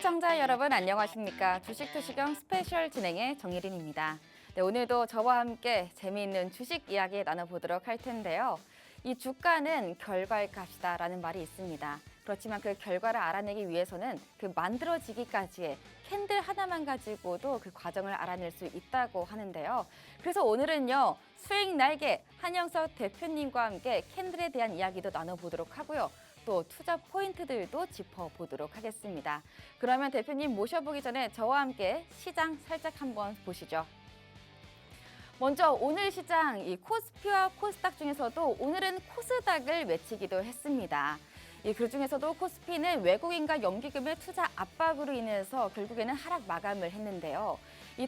시청자 여러분 안녕하십니까? 주식투시경 스페셜 진행의 정예린입니다. 네, 오늘도 저와 함께 재미있는 주식 이야기 나눠보도록 할 텐데요. 이 주가는 결과값이다라는 말이 있습니다. 그렇지만 그 결과를 알아내기 위해서는 그 만들어지기까지의 캔들 하나만 가지고도 그 과정을 알아낼 수 있다고 하는데요. 그래서 오늘은요, 수익 날개 한영석 대표님과 함께 캔들에 대한 이야기도 나눠보도록 하고요. 또 투자 포인트들도 짚어보도록 하겠습니다. 그러면 대표님 모셔보기 전에 저와 함께 시장 살짝 한번 보시죠. 먼저 오늘 시장 이 코스피와 코스닥 중에서도 오늘은 코스닥을 외치기도 했습니다. 그중에서도 코스피는 외국인과 연기금의 투자 압박으로 인해서 결국에는 하락 마감을 했는데요.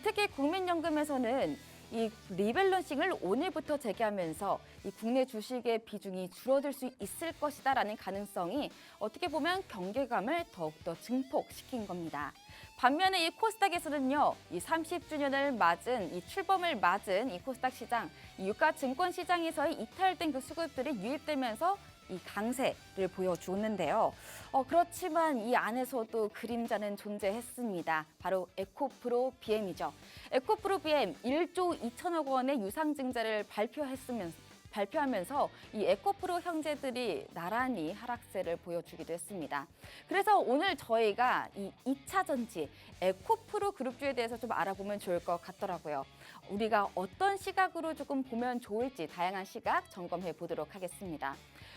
특히 국민연금에서는 이 리밸런싱을 오늘부터 재개하면서 이 국내 주식의 비중이 줄어들 수 있을 것이다라는 가능성이 어떻게 보면 경계감을 더욱더 증폭시킨 겁니다. 반면에 이 코스닥에서는요, 이 30주년을 맞은 이 출범을 맞은 이 코스닥 시장, 이 유가 증권 시장에서의 이탈된 그 수급들이 유입되면서 이 강세를 보여주었는데요. 그렇지만 이 안에서도 그림자는 존재했습니다. 바로 에코프로 BM이죠. 에코프로 BM 1조 2천억 원의 유상증자를 발표하면서 이 에코프로 형제들이 나란히 하락세를 보여주기도 했습니다. 그래서 오늘 저희가 이 2차 전지 에코프로 그룹주에 대해서 좀 알아보면 좋을 것 같더라고요. 우리가 어떤 시각으로 조금 보면 좋을지 다양한 시각 점검해 보도록 하겠습니다.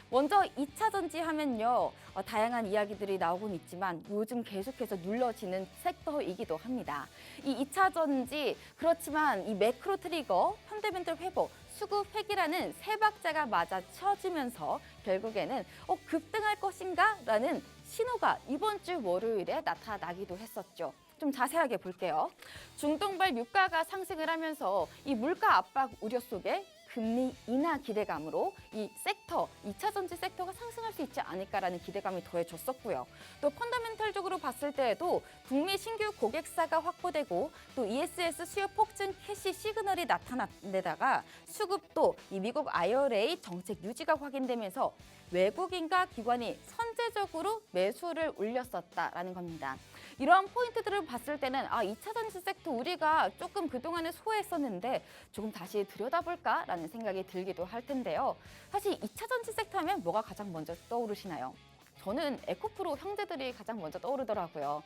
먼저 2차 전지 하면요, 다양한 이야기들이 나오곤 있지만 요즘 계속해서 눌러지는 섹터이기도 합니다. 이 2차 전지, 그렇지만 이 매크로 트리거, 펀더멘털 회복, 수급 회기라는 세 박자가 맞아 쳐지면서 결국에는 급등할 것인가? 라는 신호가 이번 주 월요일에 나타나기도 했었죠. 좀 자세하게 볼게요. 중동발 유가가 상승을 하면서 이 물가 압박 우려 속에 금리 인하 기대감으로 이 섹터, 2차 전지 섹터가 상승할 수 있지 않을까라는 기대감이 더해졌었고요. 또 펀더멘털적으로 봤을 때에도 북미 신규 고객사가 확보되고 또 ESS 수요 폭증 캐시 시그널이 나타난 데다가 수급도 이 미국 IRA 정책 유지가 확인되면서 외국인과 기관이 선제적으로 매수를 올렸었다라는 겁니다. 이러한 포인트들을 봤을 때는 2차 전지 섹터 우리가 조금 그동안에 소외했었는데 조금 다시 들여다볼까라는 생각이 들기도 할 텐데요. 사실 2차 전지 섹터 하면 뭐가 가장 먼저 떠오르시나요? 저는 에코프로 형제들이 가장 먼저 떠오르더라고요.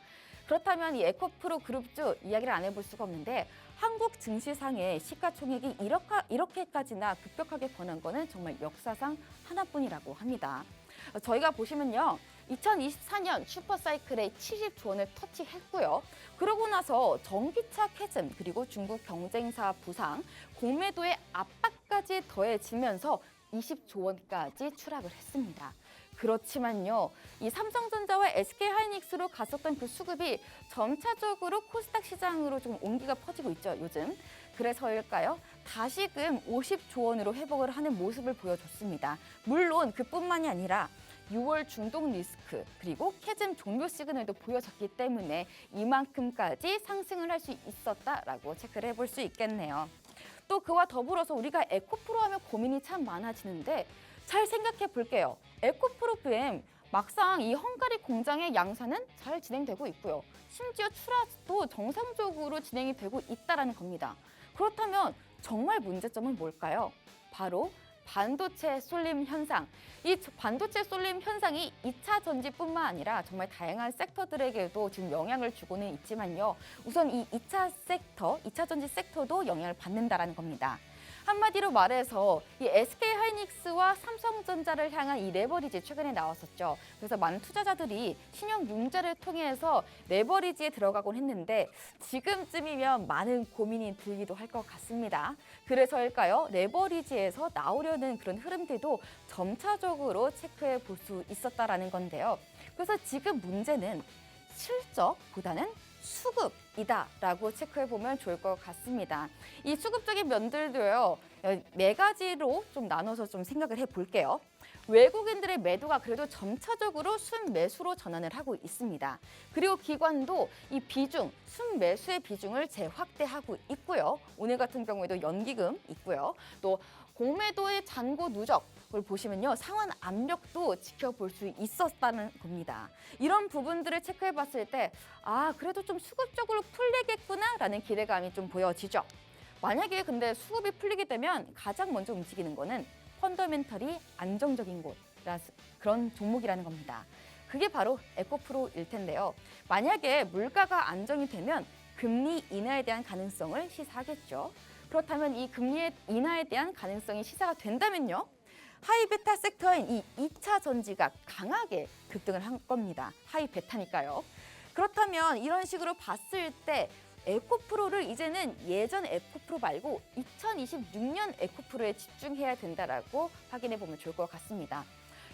그렇다면 이 에코프로 그룹주 이야기를 안 해볼 수가 없는데 한국 증시상의 시가총액이 이렇게까지나 급격하게 변한 거는 정말 역사상 하나뿐이라고 합니다. 저희가 보시면요, 2024년 슈퍼사이클에 70조 원을 터치했고요. 그러고 나서 전기차 캐즘 그리고 중국 경쟁사 부상, 공매도의 압박까지 더해지면서 20조 원까지 추락을 했습니다. 그렇지만요, 이 삼성전자와 SK하이닉스로 갔었던 그 수급이 점차적으로 코스닥 시장으로 좀 온기가 퍼지고 있죠, 요즘. 그래서일까요? 다시금 50조 원으로 회복을 하는 모습을 보여줬습니다. 물론 그뿐만이 아니라 6월 중동 리스크 그리고 캐즘 종료 시그널도 보여졌기 때문에 이만큼까지 상승을 할 수 있었다라고 체크를 해볼 수 있겠네요. 또 그와 더불어서 우리가 에코프로 하면 고민이 참 많아지는데 잘 생각해 볼게요. 에코프로 BM 막상 이 헝가리 공장의 양산은 잘 진행되고 있고요. 심지어 출하도 정상적으로 진행이 되고 있다는 겁니다. 그렇다면 정말 문제점은 뭘까요? 바로 반도체 쏠림 현상. 이 반도체 쏠림 현상이 2차 전지뿐만 아니라 정말 다양한 섹터들에게도 지금 영향을 주고는 있지만요. 우선 이 2차 전지 섹터도 영향을 받는다라는 겁니다. 한마디로 말해서 이 SK하이닉스와 삼성전자를 향한 이 레버리지 최근에 나왔었죠. 그래서 많은 투자자들이 신용융자를 통해서 레버리지에 들어가곤 했는데 지금쯤이면 많은 고민이 들기도 할 것 같습니다. 그래서일까요? 레버리지에서 나오려는 그런 흐름들도 점차적으로 체크해 볼 수 있었다라는 건데요. 그래서 지금 문제는 실적보다는 수급이다라고 체크해보면 좋을 것 같습니다. 이 수급적인 면들도요, 네 가지로 좀 나눠서 좀 생각을 해볼게요. 외국인들의 매도가 그래도 점차적으로 순매수로 전환을 하고 있습니다. 그리고 기관도 이 비중, 순매수의 비중을 재확대하고 있고요. 오늘 같은 경우에도 연기금 있고요. 또 공매도의 잔고 누적을 보시면요. 상환 압력도 지켜볼 수 있었다는 겁니다. 이런 부분들을 체크해 봤을 때 그래도 좀 수급적으로 풀리겠구나라는 기대감이 좀 보여지죠. 만약에 근데 수급이 풀리게 되면 가장 먼저 움직이는 거는 펀더멘털이 안정적인 그런 종목이라는 겁니다. 그게 바로 에코프로일 텐데요. 만약에 물가가 안정이 되면 금리 인하에 대한 가능성을 시사하겠죠. 그렇다면 이 금리 인하에 대한 가능성이 시사가 된다면요. 하이베타 섹터인 이 2차 전지가 강하게 급등을 한 겁니다. 하이베타니까요. 그렇다면 이런 식으로 봤을 때 에코프로를 이제는 예전 에코프로 말고 2026년 에코프로에 집중해야 된다라고 확인해 보면 좋을 것 같습니다.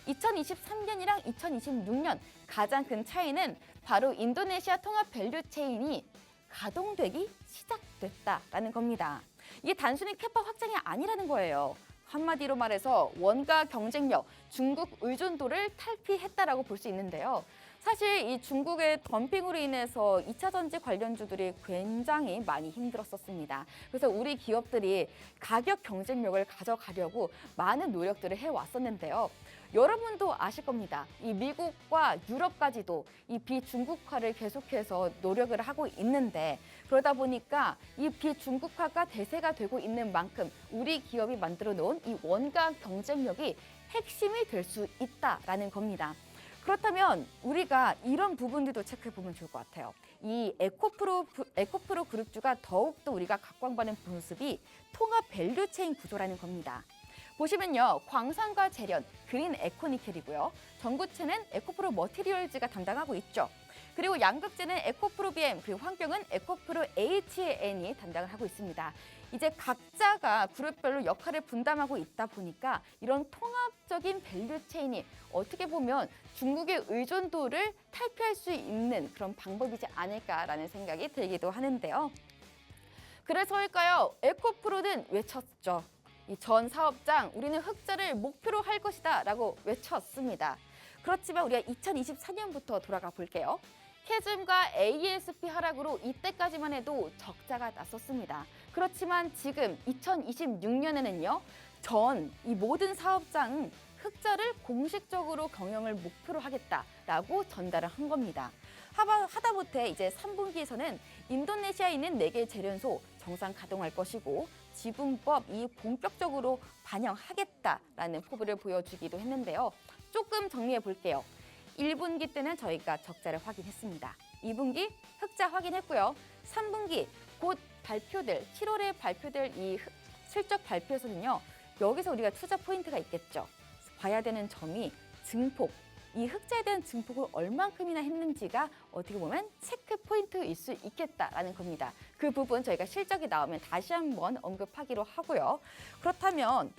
2023년이랑 2026년 가장 큰 차이는 바로 인도네시아 통합 밸류 체인이 가동되기 시작됐다라는 겁니다. 이게 단순히 캐파 확장이 아니라는 거예요. 한마디로 말해서 원가 경쟁력, 중국 의존도를 탈피했다라고 볼 수 있는데요. 사실 이 중국의 덤핑으로 인해서 2차 전지 관련주들이 굉장히 많이 힘들었었습니다. 그래서 우리 기업들이 가격 경쟁력을 가져가려고 많은 노력들을 해왔었는데요. 여러분도 아실 겁니다. 이 미국과 유럽까지도 이 비중국화를 계속해서 노력을 하고 있는데 그러다 보니까 이 비중국화가 대세가 되고 있는 만큼 우리 기업이 만들어 놓은 이 원가 경쟁력이 핵심이 될 수 있다라는 겁니다. 그렇다면 우리가 이런 부분들도 체크해 보면 좋을 것 같아요. 이 에코프로 그룹주가 더욱더 우리가 각광받는 모습이 통합 밸류체인 구조라는 겁니다. 보시면요. 광산과 재련, 그린 에코니켈이고요. 전구체는 에코프로 머티리얼즈가 담당하고 있죠. 그리고 양극재는 에코프로 BM, 그리고 환경은 에코프로 HN이 담당을 하고 있습니다. 이제 각자가 그룹별로 역할을 분담하고 있다 보니까 이런 통합적인 밸류체인이 어떻게 보면 중국의 의존도를 탈피할 수 있는 그런 방법이지 않을까라는 생각이 들기도 하는데요. 그래서일까요? 에코프로는 외쳤죠. 이 전 사업장 우리는 흑자를 목표로 할 것이다 라고 외쳤습니다. 그렇지만 우리가 2024년부터 돌아가 볼게요. 캐즘과 ASP 하락으로 이때까지만 해도 적자가 났었습니다. 그렇지만 지금 2026년에는요. 이 모든 사업장은 흑자를 공식적으로 경영을 목표로 하겠다라고 전달을 한 겁니다. 하다못해 이제 3분기에서는 인도네시아에 있는 4개 재련소 정상 가동할 것이고 지분법 본격적으로 반영하겠다라는 포부를 보여주기도 했는데요. 조금 정리해 볼게요. 1분기 때는 저희가 적자를 확인했습니다. 2분기 흑자 확인했고요. 3분기 곧 발표될 7월에 발표될 이 실적 발표에서는요. 여기서 우리가 투자 포인트가 있겠죠. 봐야 되는 점이 증폭. 이 흑자에 대한 증폭을 얼만큼이나 했는지가 어떻게 보면 체크 포인트일 수 있겠다라는 겁니다. 그 부분 저희가 실적이 나오면 다시 한번 언급하기로 하고요. 그렇다면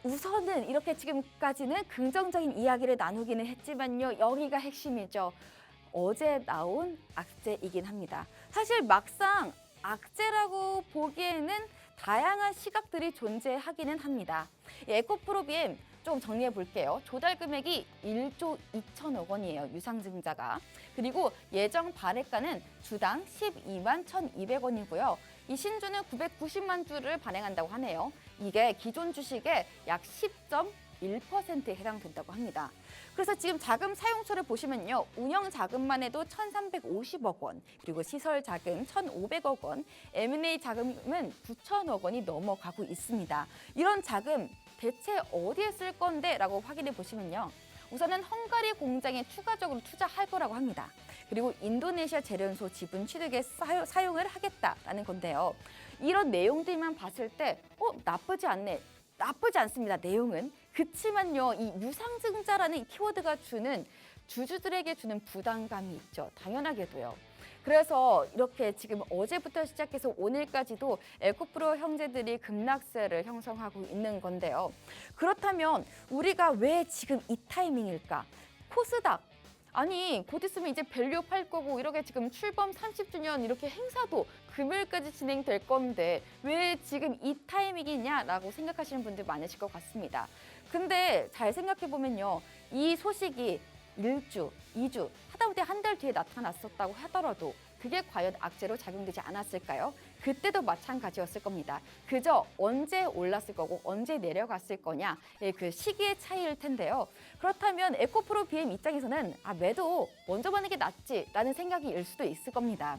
우선은 이렇게 지금까지는 긍정적인 이야기를 나누기는 했지만요. 여기가 핵심이죠. 어제 나온 악재이긴 합니다. 사실 막상 악재라고 보기에는 다양한 시각들이 존재하기는 합니다. 에코프로 BM 좀 정리해 볼게요. 조달 금액이 1조 2천억 원이에요. 유상증자가. 그리고 예정 발행가는 주당 12만 1,200원이고요. 이 신주는 990만 주를 발행한다고 하네요. 이게 기존 주식의 약 10.1%에 해당된다고 합니다. 그래서 지금 자금 사용처를 보시면요. 운영 자금만 해도 1,350억 원, 그리고 시설 자금 1,500억 원, M&A 자금은 9천억 원이 넘어가고 있습니다. 이런 자금 대체 어디에 쓸 건데? 라고 확인해 보시면요. 우선은 헝가리 공장에 추가적으로 투자할 거라고 합니다. 그리고 인도네시아 재련소 지분 취득에 사용을 하겠다라는 건데요. 이런 내용들만 봤을 때 나쁘지 않네. 나쁘지 않습니다. 내용은. 그치만요. 이 유상증자라는 키워드가 주는 주주들에게 주는 부담감이 있죠. 당연하게도요. 그래서 이렇게 지금 어제부터 시작해서 오늘까지도 에코프로 형제들이 급락세를 형성하고 있는 건데요. 그렇다면 우리가 왜 지금 이 타이밍일까? 코스닥. 아니 곧 있으면 이제 밸류 팔 거고 이렇게 지금 출범 30주년 이렇게 행사도 금요일까지 진행될 건데 왜 지금 이 타이밍이냐라고 생각하시는 분들 많으실 것 같습니다. 근데 잘 생각해 보면요. 이 소식이 1주, 2주, 하다못해 한 달 뒤에 나타났었다고 하더라도 그게 과연 악재로 작용되지 않았을까요? 그때도 마찬가지였을 겁니다. 그저 언제 올랐을 거고 언제 내려갔을 거냐, 그 시기의 차이일 텐데요. 그렇다면 에코프로 BM 입장에서는 매도 먼저 받는 게 낫지라는 생각이 일 수도 있을 겁니다.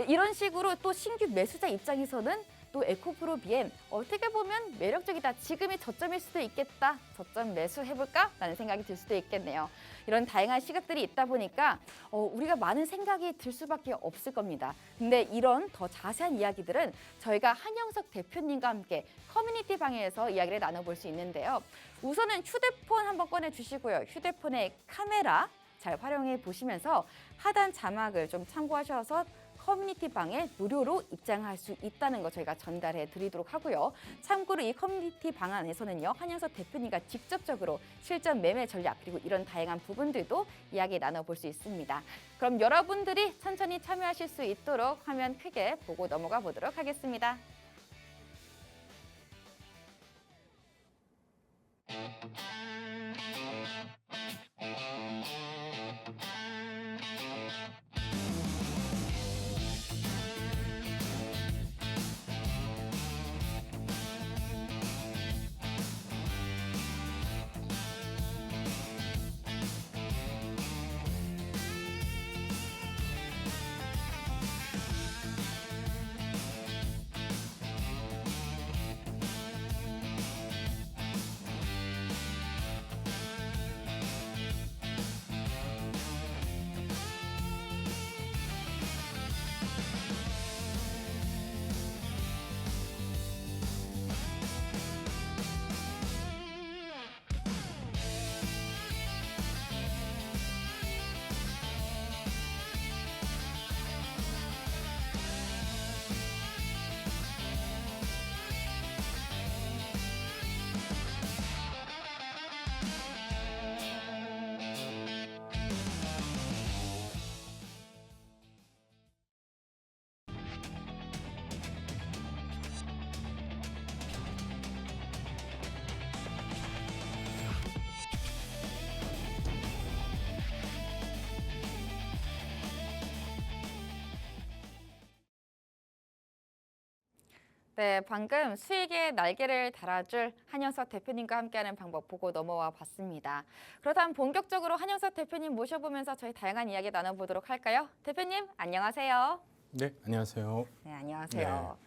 이런 식으로 또 신규 매수자 입장에서는 또 에코프로 BM 어떻게 보면 매력적이다. 지금이 저점일 수도 있겠다. 저점 매수해볼까? 라는 생각이 들 수도 있겠네요. 이런 다양한 시각들이 있다 보니까 우리가 많은 생각이 들 수밖에 없을 겁니다. 근데 이런 더 자세한 이야기들은 저희가 한영석 대표님과 함께 커뮤니티 방에서 이야기를 나눠볼 수 있는데요. 우선은 휴대폰 한번 꺼내주시고요. 휴대폰의 카메라 잘 활용해 보시면서 하단 자막을 좀 참고하셔서 커뮤니티 방에 무료로 입장할 수 있다는 거 저희가 전달해 드리도록 하고요. 참고로 이 커뮤니티 방 안에서는요, 한영석 대표님과 직접적으로 실전 매매 전략 그리고 이런 다양한 부분들도 이야기 나눠볼 수 있습니다. 그럼 여러분들이 천천히 참여하실 수 있도록 화면 크게 보고 넘어가 보도록 하겠습니다. 네, 방금 수익의 날개를 달아줄 한영석 대표님과 함께하는 방법 보고 넘어와 봤습니다. 그렇다면 본격적으로 한영석 대표님 모셔보면서 저희 다양한 이야기 나눠보도록 할까요? 대표님, 안녕하세요. 네, 안녕하세요. 네, 안녕하세요.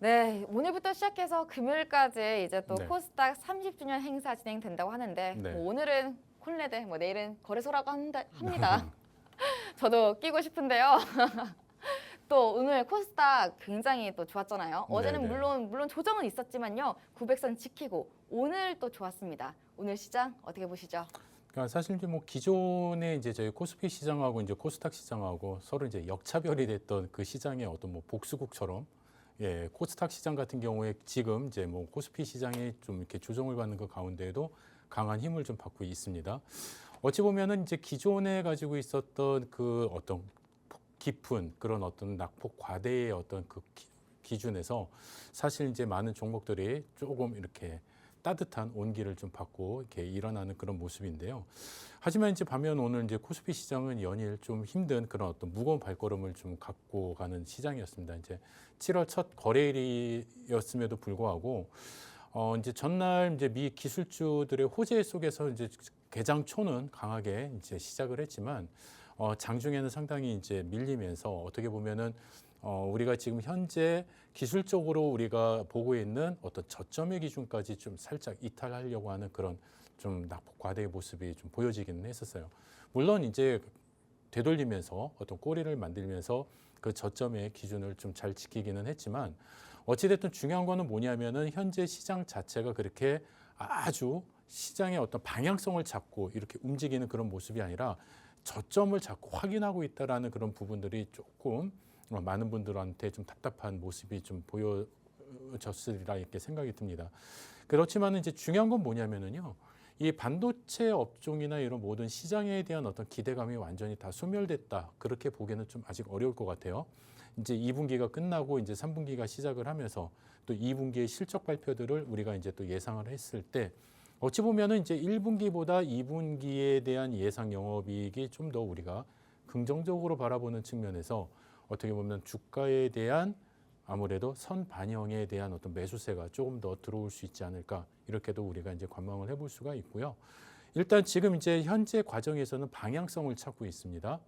네, 오늘부터 시작해서 금요일까지 이제 또 네. 코스닥 30주년 행사 진행된다고 하는데 네. 뭐 오늘은 콜레드, 뭐 내일은 거래소라고 합니다. 저도 끼고 싶은데요. 또 오늘 코스닥 굉장히 또 좋았잖아요. 어제는 네네. 물론 조정은 있었지만요. 900선 지키고 오늘 또 좋았습니다. 오늘 시장 어떻게 보시죠? 그러니까 사실 이제 뭐 기존에 이제 저희 코스피 시장하고 이제 코스닥 시장하고 서로 이제 역차별이 됐던 그 시장의 어떤 뭐 복수국처럼, 코스닥 시장 같은 경우에 지금 이제 뭐 코스피 시장이 좀 이렇게 조정을 받는 그 가운데에도 강한 힘을 좀 받고 있습니다. 어찌 보면은 이제 기존에 가지고 있었던 그 어떤 깊은 그런 어떤 낙폭 과대의 어떤 그 기준에서 사실 이제 많은 종목들이 조금 이렇게 따뜻한 온기를 좀 받고 이렇게 일어나는 그런 모습인데요. 하지만 이제 반면 오늘 이제 코스피 시장은 연일 좀 힘든 그런 어떤 무거운 발걸음을 좀 갖고 가는 시장이었습니다. 이제 7월 첫 거래일이었음에도 불구하고 이제 전날 이제 미 기술주들의 호재 속에서 이제 개장 초는 강하게 이제 시작을 했지만 장중에는 상당히 이제 밀리면서 어떻게 보면은 우리가 지금 현재 기술적으로 우리가 보고 있는 어떤 저점의 기준까지 좀 살짝 이탈하려고 하는 그런 좀 낙폭 과대의 모습이 좀 보여지기는 했었어요. 물론 이제 되돌리면서 어떤 꼬리를 만들면서 그 저점의 기준을 좀 잘 지키기는 했지만 어찌됐든 중요한 거는 뭐냐면은 현재 시장 자체가 그렇게 아주 시장의 어떤 방향성을 잡고 이렇게 움직이는 그런 모습이 아니라 저점을 자꾸 확인하고 있다라는 그런 부분들이 조금 많은 분들한테 좀 답답한 모습이 좀 보여졌으리라 이렇게 생각이 듭니다. 그렇지만 이제 중요한 건 뭐냐면은요. 이 반도체 업종이나 이런 모든 시장에 대한 어떤 기대감이 완전히 다 소멸됐다. 그렇게 보기에는 좀 아직 어려울 것 같아요. 이제 2분기가 끝나고 이제 3분기가 시작을 하면서 또 2분기의 실적 발표들을 우리가 이제 또 예상을 했을 때 어찌 보면은 이제 1분기보다 2분기에 대한 예상 영업이익이 좀 더 우리가 긍정적으로 바라보는 측면에서 어떻게 보면 주가에 대한 아무래도 선반영에 대한 어떤 매수세가 조금 더 들어올 수 있지 않을까 이렇게도 우리가 이제 관망을 해볼 수가 있고요. 일단 지금 이제 현재 과정에서는 방향성을 찾고 있습니다.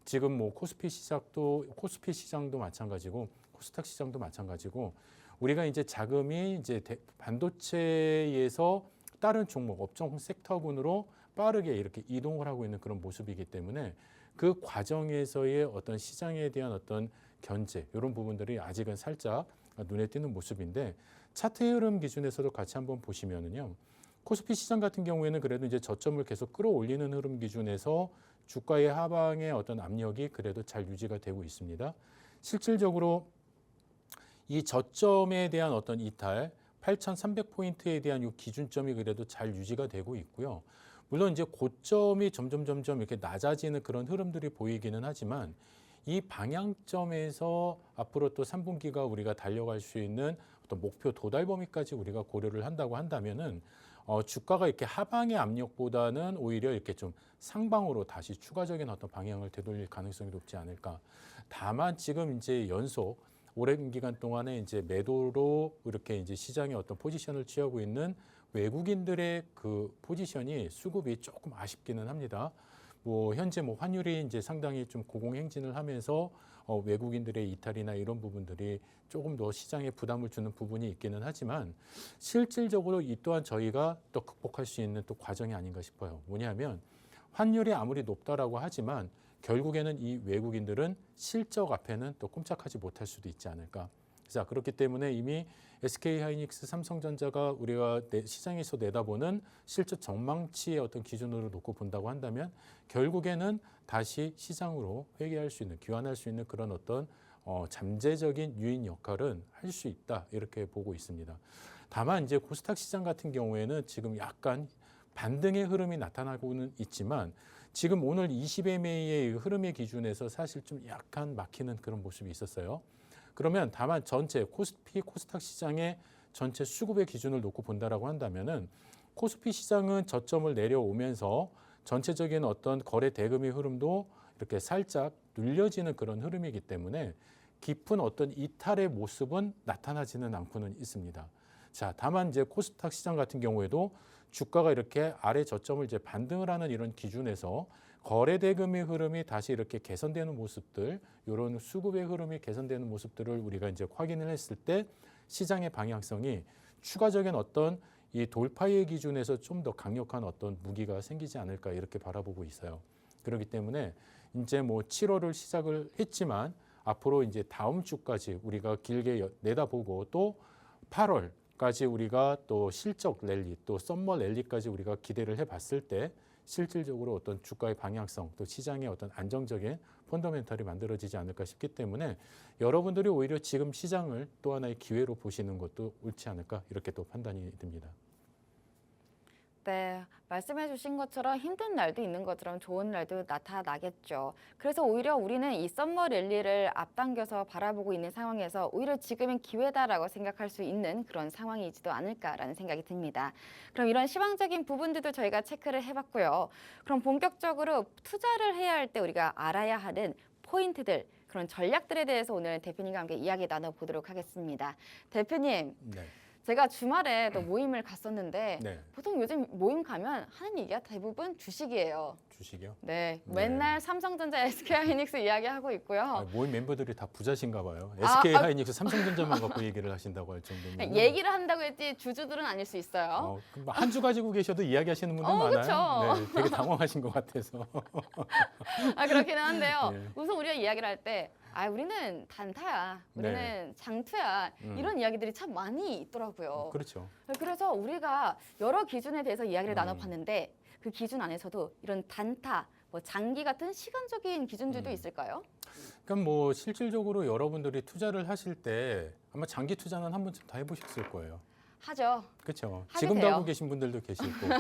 지금 뭐 코스피 시장도 마찬가지고 코스닥 시장도 마찬가지고 우리가 이제 자금이 이제 반도체에서 다른 종목 업종 섹터군으로 빠르게 이렇게 이동을 하고 있는 그런 모습이기 때문에 그 과정에서의 어떤 시장에 대한 어떤 견제 이런 부분들이 아직은 살짝 눈에 띄는 모습인데 차트의 흐름 기준에서도 같이 한번 보시면은요. 코스피 시장 같은 경우에는 그래도 이제 저점을 계속 끌어올리는 흐름 기준에서 주가의 하방의 어떤 압력이 그래도 잘 유지가 되고 있습니다. 실질적으로 이 저점에 대한 어떤 이탈 8,300포인트에 대한 이 기준점이 그래도 잘 유지가 되고 있고요. 물론 이제 고점이 점점 이렇게 낮아지는 그런 흐름들이 보이기는 하지만 이 방향점에서 앞으로 또 3분기가 우리가 달려갈 수 있는 어떤 목표 도달 범위까지 우리가 고려를 한다고 한다면은 주가가 이렇게 하방의 압력보다는 오히려 이렇게 좀 상방으로 다시 추가적인 어떤 방향을 되돌릴 가능성이 높지 않을까. 다만 지금 이제 연속 오랜 기간 동안에 이제 매도로 이렇게 이제 시장의 어떤 포지션을 취하고 있는 외국인들의 그 포지션이 수급이 조금 아쉽기는 합니다. 뭐 현재 뭐 환율이 이제 상당히 좀 고공행진을 하면서 외국인들의 이탈이나 이런 부분들이 조금 더 시장에 부담을 주는 부분이 있기는 하지만 실질적으로 이 또한 저희가 또 극복할 수 있는 또 과정이 아닌가 싶어요. 뭐냐면 환율이 아무리 높다라고 하지만 결국에는 이 외국인들은 실적 앞에는 또 꼼짝하지 못할 수도 있지 않을까. 자, 그렇기 때문에 이미 SK하이닉스, 삼성전자가 우리가 시장에서 내다보는 실적 전망치의 어떤 기준으로 놓고 본다고 한다면 결국에는 다시 시장으로 회귀할 수 있는, 귀환할 수 있는 그런 어떤 잠재적인 유인 역할은 할 수 있다 이렇게 보고 있습니다. 다만 이제 코스닥 시장 같은 경우에는 지금 약간 반등의 흐름이 나타나고는 있지만 지금 오늘 20MA의 흐름의 기준에서 사실 좀 약간 막히는 그런 모습이 있었어요. 그러면 다만 전체 코스닥 시장의 전체 수급의 기준을 놓고 본다라고 한다면은 코스피 시장은 저점을 내려오면서 전체적인 어떤 거래 대금의 흐름도 이렇게 살짝 눌려지는 그런 흐름이기 때문에 깊은 어떤 이탈의 모습은 나타나지는 않고는 있습니다. 자, 다만 이제 코스닥 시장 같은 경우에도 주가가 이렇게 아래 저점을 이제 반등을 하는 이런 기준에서 거래 대금의 흐름이 다시 이렇게 개선되는 모습들, 이런 수급의 흐름이 개선되는 모습들을 우리가 이제 확인을 했을 때 시장의 방향성이 추가적인 어떤 이 돌파의 기준에서 좀 더 강력한 어떤 무기가 생기지 않을까 이렇게 바라보고 있어요. 그렇기 때문에 이제 뭐 7월을 시작을 했지만 앞으로 이제 다음 주까지 우리가 길게 내다보고 또 8월까지 우리가 또 실적 랠리 또 썸머 랠리까지 우리가 기대를 해봤을 때 실질적으로 어떤 주가의 방향성 또 시장의 어떤 안정적인 펀더멘탈이 만들어지지 않을까 싶기 때문에 여러분들이 오히려 지금 시장을 또 하나의 기회로 보시는 것도 옳지 않을까 이렇게 또 판단이 듭니다. 네, 말씀해 주신 것처럼 힘든 날도 있는 것처럼 좋은 날도 나타나겠죠. 그래서 오히려 우리는 이 썸머 랠리를 앞당겨서 바라보고 있는 상황에서 오히려 지금은 기회다라고 생각할 수 있는 그런 상황이지도 않을까라는 생각이 듭니다. 그럼 이런 시황적인 부분들도 저희가 체크를 해봤고요. 그럼 본격적으로 투자를 해야 할 때 우리가 알아야 하는 포인트들, 그런 전략들에 대해서 오늘 대표님과 함께 이야기 나눠보도록 하겠습니다. 대표님. 네. 제가 주말에 또 모임을 갔었는데 네. 보통 요즘 모임 가면 하는 얘기가 대부분 주식이에요. 주식이요? 네, 네. 맨날 삼성전자, SK하이닉스 이야기하고 있고요. 모임 멤버들이 다 부자신가 봐요. SK하이닉스, 삼성전자만 갖고 얘기를 하신다고 할 정도면. 얘기를 한다고 했지 주주들은 아닐 수 있어요. 한 주 가지고 계셔도 이야기하시는 분들 많아요. 그쵸. 네, 되게 당황하신 것 같아서. 그렇기는 한데요. 네. 우선 우리가 이야기를 할 때 우리는 단타야, 우리는 네. 장투야 이런 이야기들이 참 많이 있더라고요. 그렇죠. 그래서 우리가 여러 기준에 대해서 이야기를 나눠봤는데 그 기준 안에서도 이런 단타, 뭐 장기 같은 시간적인 기준들도 있을까요? 그러니까 뭐 실질적으로 여러분들이 투자를 하실 때 아마 장기 투자는 한 번쯤 다 해보셨을 거예요. 하죠. 그렇죠. 하게 지금도 돼요. 하고 계신 분들도 계실 거고.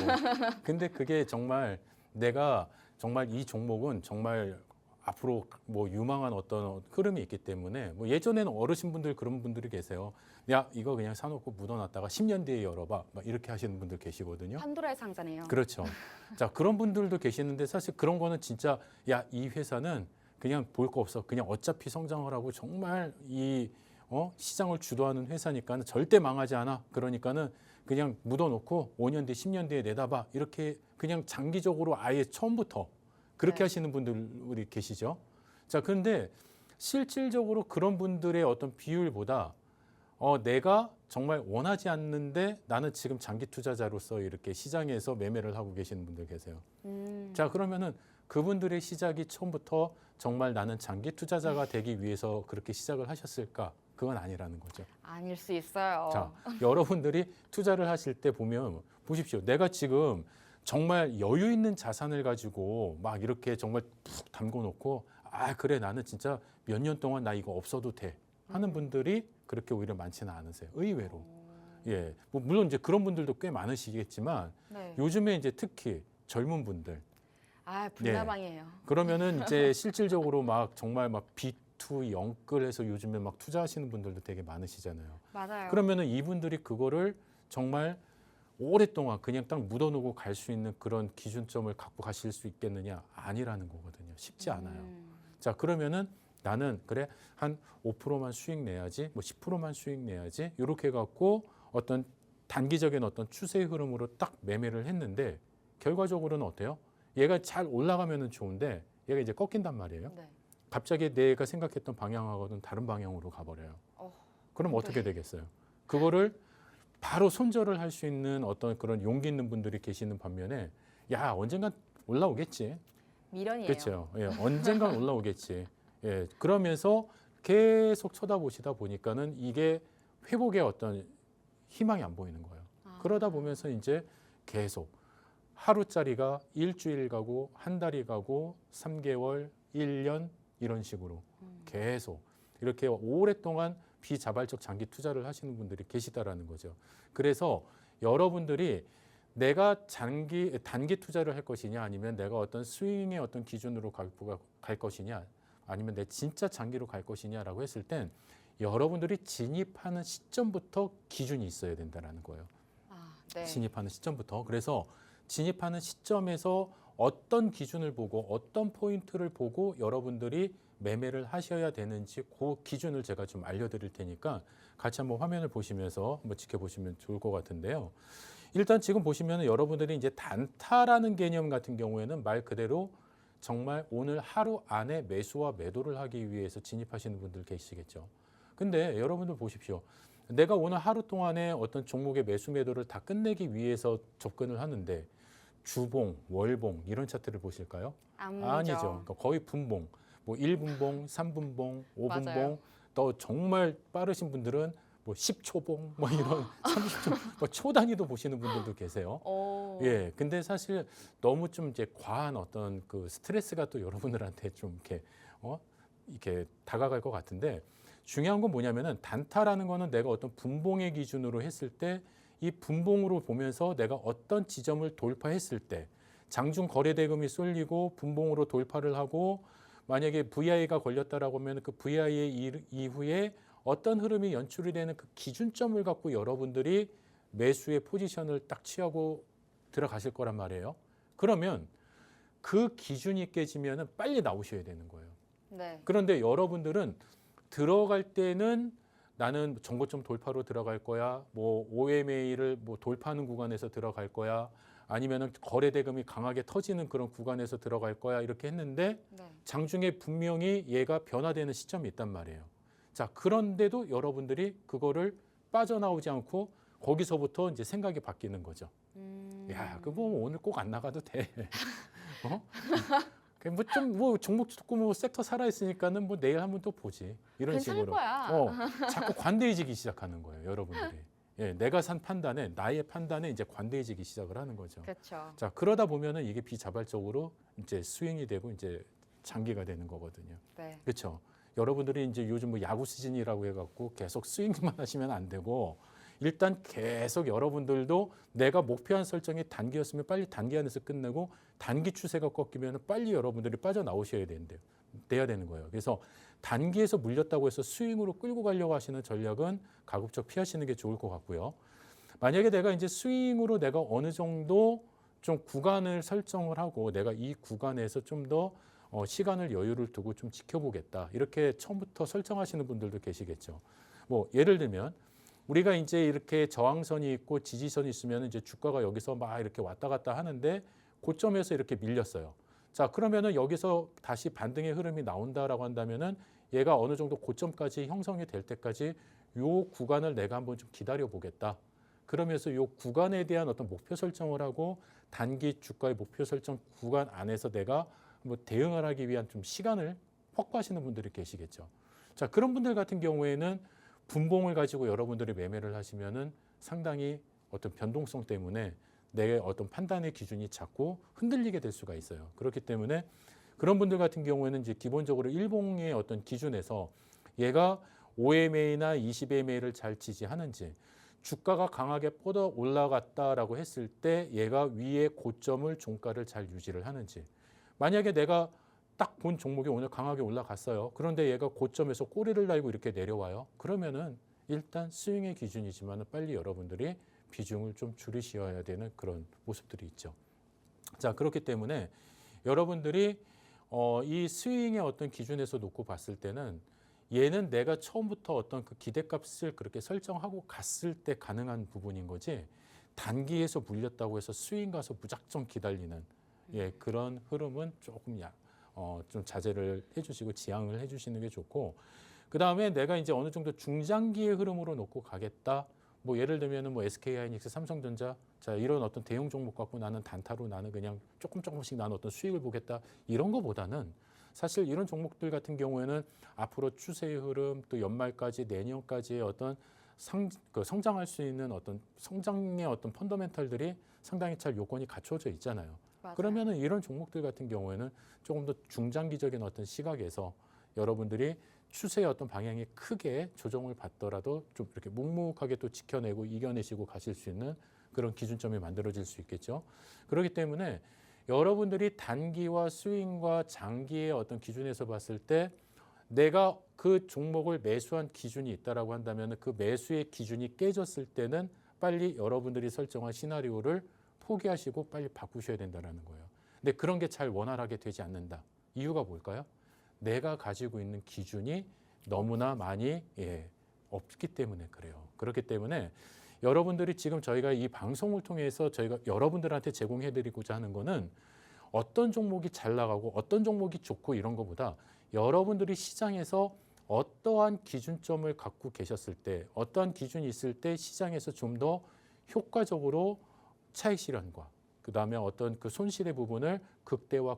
근데 그게 정말 내가 정말 이 종목은 정말 앞으로 뭐 유망한 어떤 흐름이 있기 때문에 뭐 예전에는 어르신분들 그런 분들이 계세요. 야, 이거 그냥 사놓고 묻어놨다가 10년 뒤에 열어봐. 막 이렇게 하시는 분들 계시거든요. 판도라의 상자네요. 그렇죠. 자, 그런 분들도 계시는데 사실 그런 거는 진짜 야, 이 회사는 그냥 볼 거 없어. 그냥 어차피 성장을 하고 정말 이 시장을 주도하는 회사니까는 절대 망하지 않아. 그러니까는 그냥 묻어놓고 5년 뒤, 10년 뒤에 내다봐. 이렇게 그냥 장기적으로 아예 처음부터 그렇게 네. 하시는 분들이 계시죠. 자, 그런데 실질적으로 그런 분들의 어떤 비율보다 내가 정말 원하지 않는데 나는 지금 장기 투자자로서 이렇게 시장에서 매매를 하고 계시는 분들 계세요. 자, 그러면은 그분들의 시작이 처음부터 정말 나는 장기 투자자가 되기 위해서 그렇게 시작을 하셨을까? 그건 아니라는 거죠. 아닐 수 있어요. 자, 여러분들이 투자를 하실 때 보면 보십시오. 내가 지금 정말 여유 있는 자산을 가지고 막 이렇게 정말 푹 담궈 놓고 아, 그래 나는 진짜 몇 년 동안 나 이거 없어도 돼 하는 분들이 그렇게 오히려 많지는 않으세요. 의외로. 예. 뭐 물론 이제 그런 분들도 꽤 많으시겠지만 네. 요즘에 이제 특히 젊은 분들 아, 불나방이에요. 그러면은 이제 실질적으로 막 정말 막 B2 영끌해서 요즘에 막 투자하시는 분들도 되게 많으시잖아요. 맞아요. 그러면은 이분들이 그거를 정말 오랫동안 그냥 딱 묻어놓고 갈 수 있는 그런 기준점을 갖고 가실 수 있겠느냐? 아니라는 거거든요. 쉽지 않아요. 자, 그러면은 나는 그래 한 5%만 수익 내야지, 뭐 10%만 수익 내야지 이렇게 갖고 어떤 단기적인 어떤 추세 흐름으로 딱 매매를 했는데 결과적으로는 어때요? 얘가 잘 올라가면은 좋은데 얘가 이제 꺾인단 말이에요. 네. 갑자기 내가 생각했던 방향하고는 다른 방향으로 가버려요. 그럼 네. 어떻게 되겠어요? 그거를 바로 손절을 할 수 있는 어떤 그런 용기 있는 분들이 계시는 반면에 야 언젠간 올라오겠지. 미련이에요. 그렇죠. 예, 언젠간 올라오겠지. 예, 그러면서 계속 쳐다보시다 보니까는 이게 회복의 어떤 희망이 안 보이는 거예요. 그러다 보면서 이제 계속 하루짜리가 일주일 가고 한 달이 가고 3개월, 1년 이런 식으로 계속 이렇게 오랫동안 비자발적 장기 투자를 하시는 분들이 계시다라는 거죠. 그래서 여러분들이 내가 단기 투자를 할 것이냐 아니면 내가 어떤 스윙의 어떤 기준으로 갈 것이냐 아니면 내 진짜 장기로 갈 것이냐라고 했을 땐 여러분들이 진입하는 시점부터 기준이 있어야 된다라는 거예요. 네. 진입하는 시점부터. 그래서 진입하는 시점에서 어떤 기준을 보고 어떤 포인트를 보고 여러분들이 매매를 하셔야 되는지 그 기준을 제가 좀 알려드릴 테니까 같이 한번 화면을 보시면서 한번 지켜보시면 좋을 것 같은데요. 일단 지금 보시면 여러분들이 이제 단타라는 개념 같은 경우에는 말 그대로 정말 오늘 하루 안에 매수와 매도를 하기 위해서 진입하시는 분들 계시겠죠. 근데 여러분들 보십시오. 내가 오늘 하루 동안에 어떤 종목의 매수 매도를 다 끝내기 위해서 접근을 하는데 주봉, 월봉 이런 차트를 보실까요? 아니죠. 그러니까 거의 분봉, 뭐 1분봉, 3분봉, 5분봉 맞아요. 또 정말 빠르신 분들은 뭐 10초봉 뭐 이런 30초 뭐 초 단위도 보시는 분들도 계세요. 예, 근데 사실 너무 좀 이제 과한 어떤 그 스트레스가 또 여러분들한테 좀 이렇게 다가갈 것 같은데 중요한 건 뭐냐면은 단타라는 거는 내가 어떤 분봉의 기준으로 했을 때 이 분봉으로 보면서 내가 어떤 지점을 돌파했을 때 장중 거래 대금이 쏠리고 분봉으로 돌파를 하고 만약에 VI가 걸렸다라고 하면 그 VI의 이후에 어떤 흐름이 연출이 되는 그 기준점을 갖고 여러분들이 매수의 포지션을 딱 취하고 들어가실 거란 말이에요. 그러면 그 기준이 깨지면 빨리 나오셔야 되는 거예요. 네. 그런데 여러분들은 들어갈 때는 나는 정고점 돌파로 들어갈 거야. 뭐 OMA를 뭐 돌파하는 구간에서 들어갈 거야. 아니면은 거래 대금이 강하게 터지는 그런 구간에서 들어갈 거야. 이렇게 했는데 네. 장중에 분명히 얘가 변화되는 시점이 있단 말이에요. 자, 그런데도 여러분들이 그거를 빠져나오지 않고 거기서부터 이제 생각이 바뀌는 거죠. 야, 그거 뭐 오늘 꼭 안 나가도 돼. 뭐 종목 좋고 뭐 섹터 살아 있으니까는 뭐 내일 한번 또 보지. 이런 괜찮을 식으로. 거야. 자꾸 관대해지기 시작하는 거예요, 여러분들이. 예, 내가 산 판단에 나의 판단에 이제 관대해지기 시작을 하는 거죠. 그렇죠. 자, 그러다 보면은 이게 비자발적으로 이제 스윙이 되고 이제 장기가 되는 거거든요. 네. 그렇죠. 여러분들이 이제 요즘 뭐 야구 시즌이라고 해갖고 계속 스윙만 하시면 안 되고 일단 계속 여러분들도 내가 목표한 설정이 단기였으면 빨리 단기 안에서 끝내고 단기 추세가 꺾이면 빨리 여러분들이 빠져나오셔야 돼야 되는 거예요. 그래서 단기에서 물렸다고 해서 스윙으로 끌고 가려고 하시는 전략은 가급적 피하시는 게 좋을 것 같고요. 만약에 내가 이제 스윙으로 내가 어느 정도 좀 구간을 설정을 하고 내가 이 구간에서 좀 더 시간을 여유를 두고 좀 지켜보겠다. 이렇게 처음부터 설정하시는 분들도 계시겠죠. 뭐 예를 들면 우리가 이제 이렇게 저항선이 있고 지지선이 있으면 이제 주가가 여기서 막 이렇게 왔다 갔다 하는데 고점에서 이렇게 밀렸어요. 자, 그러면은 여기서 다시 반등의 흐름이 나온다라고 한다면은 얘가 어느 정도 고점까지 형성이 될 때까지 요 구간을 내가 한번 좀 기다려 보겠다. 그러면서 요 구간에 대한 어떤 목표 설정을 하고 단기 주가의 목표 설정 구간 안에서 내가 뭐 대응을 하기 위한 좀 시간을 확보하시는 분들이 계시겠죠. 자, 그런 분들 같은 경우에는 분봉을 가지고 여러분들이 매매를 하시면은 상당히 어떤 변동성 때문에 내 어떤 판단의 기준이 자꾸 흔들리게 될 수가 있어요. 그렇기 때문에 그런 분들 같은 경우에는 이제 기본적으로 일봉의 어떤 기준에서 얘가 5MA나 20MA를 잘 지지하는지 주가가 강하게 뻗어 올라갔다라고 했을 때 얘가 위에 고점을 종가를 잘 유지를 하는지 만약에 내가 딱 본 종목이 오늘 강하게 올라갔어요. 그런데 얘가 고점에서 꼬리를 달고 이렇게 내려와요. 그러면은 일단 스윙의 기준이지만 빨리 여러분들이 비중을 좀 줄이셔야 되는 그런 모습들이 있죠. 자, 그렇기 때문에 여러분들이 이 스윙의 어떤 기준에서 놓고 봤을 때는 얘는 내가 처음부터 어떤 그 기대값을 그렇게 설정하고 갔을 때 가능한 부분인 거지 단기에서 물렸다고 해서 스윙 가서 무작정 기다리는 그런 흐름은 조금 좀 자제를 해주시고 지양을 해주시는 게 좋고 그 다음에 내가 이제 어느 정도 중장기의 흐름으로 놓고 가겠다. 뭐 예를 들면은 뭐 SK하이닉스, 삼성전자 자 이런 어떤 대형 종목 갖고 나는 단타로 나는 그냥 조금씩 나는 어떤 수익을 보겠다 이런 거보다는 사실 이런 종목들 같은 경우에는 앞으로 추세의 흐름 또 연말까지 내년까지의 어떤 성장할 수 있는 어떤 성장의 어떤 펀더멘털들이 상당히 잘 요건이 갖춰져 있잖아요. 맞아요. 그러면은 이런 종목들 같은 경우에는 조금 더 중장기적인 어떤 시각에서 여러분들이 추세의 어떤 방향이 크게 조정을 받더라도 좀 이렇게 묵묵하게 또 지켜내고 이겨내시고 가실 수 있는 그런 기준점이 만들어질 수 있겠죠. 그렇기 때문에 여러분들이 단기와 스윙과 장기의 어떤 기준에서 봤을 때 내가 그 종목을 매수한 기준이 있다라고 한다면 그 매수의 기준이 깨졌을 때는 빨리 여러분들이 설정한 시나리오를 포기하시고 빨리 바꾸셔야 된다는 거예요. 근데 그런 게 잘 원활하게 되지 않는다. 이유가 뭘까요? 내가 가지고 있는 기준이 너무나 많이 없기 때문에 그래요. 그렇기 때문에 여러분들이 지금 저희가 이 방송을 통해서 저희가 여러분들한테 제공해드리고자 하는 거는 어떤 종목이 잘 나가고 어떤 종목이 좋고 이런 것보다 여러분들이 시장에서 어떠한 기준점을 갖고 계셨을 때 어떠한 기준이 있을 때 시장에서 좀 더 효과적으로 차익 실현과 그다음에 어떤 그 손실의 부분을 극대화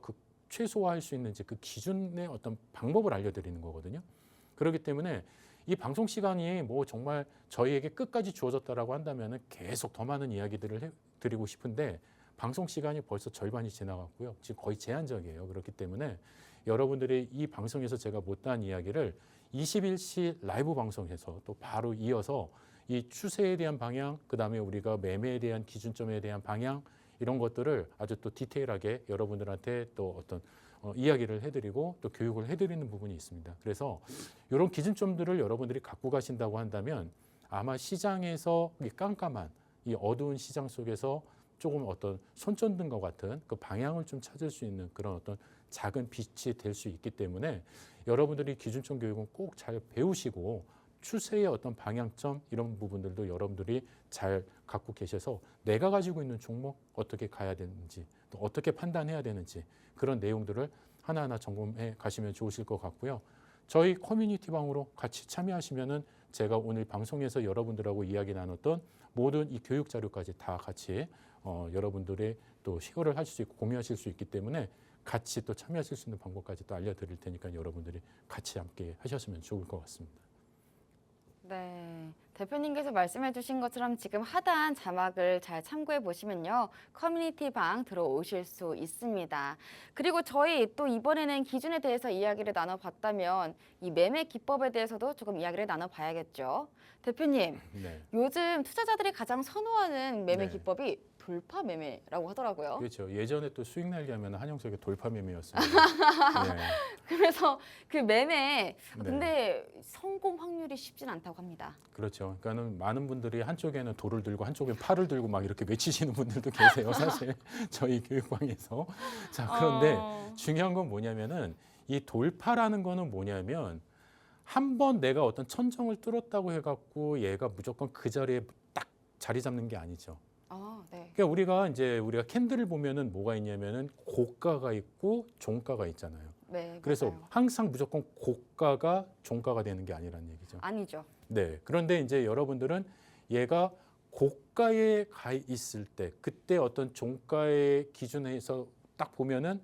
최소화할 수 있는지 그 기준의 어떤 방법을 알려드리는 거거든요. 그렇기 때문에 이 방송 시간이 뭐 정말 저희에게 끝까지 주어졌다라고 한다면 계속 더 많은 이야기들을 드리고 싶은데 방송 시간이 벌써 절반이 지나갔고요. 지금 거의 제한적이에요. 그렇기 때문에 여러분들이 이 방송에서 제가 못다한 이야기를 21시 라이브 방송에서 또 바로 이어서 이 추세에 대한 방향, 그다음에 우리가 매매에 대한 기준점에 대한 방향 이런 것들을 아주 또 디테일하게 여러분들한테 또 어떤 이야기를 해드리고 또 교육을 해드리는 부분이 있습니다. 그래서 이런 기준점들을 여러분들이 갖고 가신다고 한다면 아마 시장에서 이 깜깜한 이 어두운 시장 속에서 조금 어떤 손전등과 같은 그 방향을 좀 찾을 수 있는 그런 어떤 작은 빛이 될 수 있기 때문에 여러분들이 기준점 교육은 꼭 잘 배우시고 추세의 어떤 방향점 이런 부분들도 여러분들이 잘 갖고 계셔서 내가 가지고 있는 종목 어떻게 가야 되는지 또 어떻게 판단해야 되는지 그런 내용들을 하나하나 점검해 가시면 좋으실 것 같고요. 저희 커뮤니티 방으로 같이 참여하시면은 제가 오늘 방송에서 여러분들하고 이야기 나눴던 모든 이 교육 자료까지 다 같이 여러분들의 또 쉐어를 하실 수 있고 공유하실 수 있기 때문에 같이 또 참여하실 수 있는 방법까지 또 알려드릴 테니까 여러분들이 같이 함께 하셨으면 좋을 것 같습니다. 네, 대표님께서 말씀해 주신 것처럼 지금 하단 자막을 잘 참고해 보시면요. 커뮤니티 방 들어오실 수 있습니다. 그리고 저희 또 이번에는 기준에 대해서 이야기를 나눠봤다면 이 매매 기법에 대해서도 조금 이야기를 나눠봐야겠죠. 대표님, 네. 요즘 투자자들이 가장 선호하는 매매 네. 기법이 돌파 매매라고 하더라고요. 그렇죠. 예전에 또 수익 날기 하면 한영석의 돌파 매매였습니다. 네. 그래서 그 매매 네. 근데 성공 확률이 쉽진 않다고 합니다. 그렇죠. 그러니까는 많은 분들이 한쪽에는 돌을 들고 한쪽에 팔을 들고 막 이렇게 외치시는 분들도 계세요. 사실 저희 교육방에서. 자, 그런데 중요한 건 뭐냐면은 이 돌파라는 거는 뭐냐면 한 번 내가 어떤 천정을 뚫었다고 해갖고 얘가 무조건 그 자리에 딱 자리 잡는 게 아니죠. 네. 그러니까 우리가 캔들을 보면은 뭐가 있냐면은 고가가 있고 종가가 있잖아요. 네, 그래서 맞아요. 항상 무조건 고가가 종가가 되는 게 아니라는 얘기죠. 아니죠. 네. 그런데 이제 여러분들은 얘가 고가에 가 있을 때 그때 어떤 종가의 기준에서 딱 보면은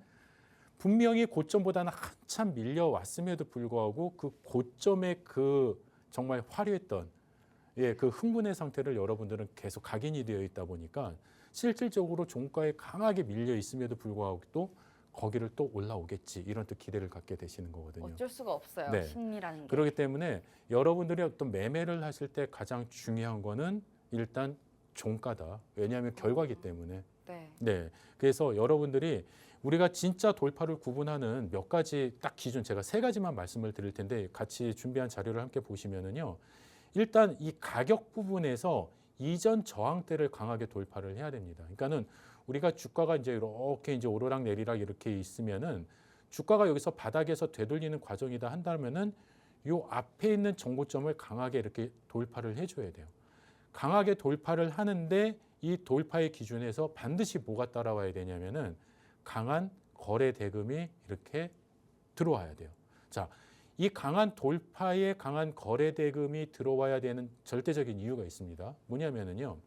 분명히 고점보다는 한참 밀려왔음에도 불구하고 그 고점의 그 정말 화려했던 그 흥분의 상태를 여러분들은 계속 각인이 되어 있다 보니까 실질적으로 종가에 강하게 밀려 있음에도 불구하고 또 거기를 또 올라오겠지 이런 또 기대를 갖게 되시는 거거든요. 어쩔 수가 없어요. 네. 심리라는 게. 그렇기 때문에 여러분들이 어떤 매매를 하실 때 가장 중요한 거는 일단 종가다. 왜냐하면 결과기 때문에. 네. 네. 그래서 여러분들이 우리가 진짜 돌파를 구분하는 몇 가지 딱 기준 제가 3가지만 말씀을 드릴 텐데 같이 준비한 자료를 함께 보시면은요. 일단 이 가격 부분에서 이전 저항대를 강하게 돌파를 해야 됩니다. 그러니까는 우리가 주가가 이제 이렇게 이제 오르락 내리락 이렇게 있으면은 주가가 여기서 바닥에서 되돌리는 과정이다 한다면은 요 앞에 있는 정고점을 강하게 이렇게 돌파를 해줘야 돼요. 강하게 돌파를 하는데 이 돌파의 기준에서 반드시 뭐가 따라와야 되냐면은 강한 거래 대금이 이렇게 들어와야 돼요. 자, 이 강한 돌파에 강한 거래 대금이 들어와야 되는 절대적인 이유가 있습니다. 뭐냐면은요.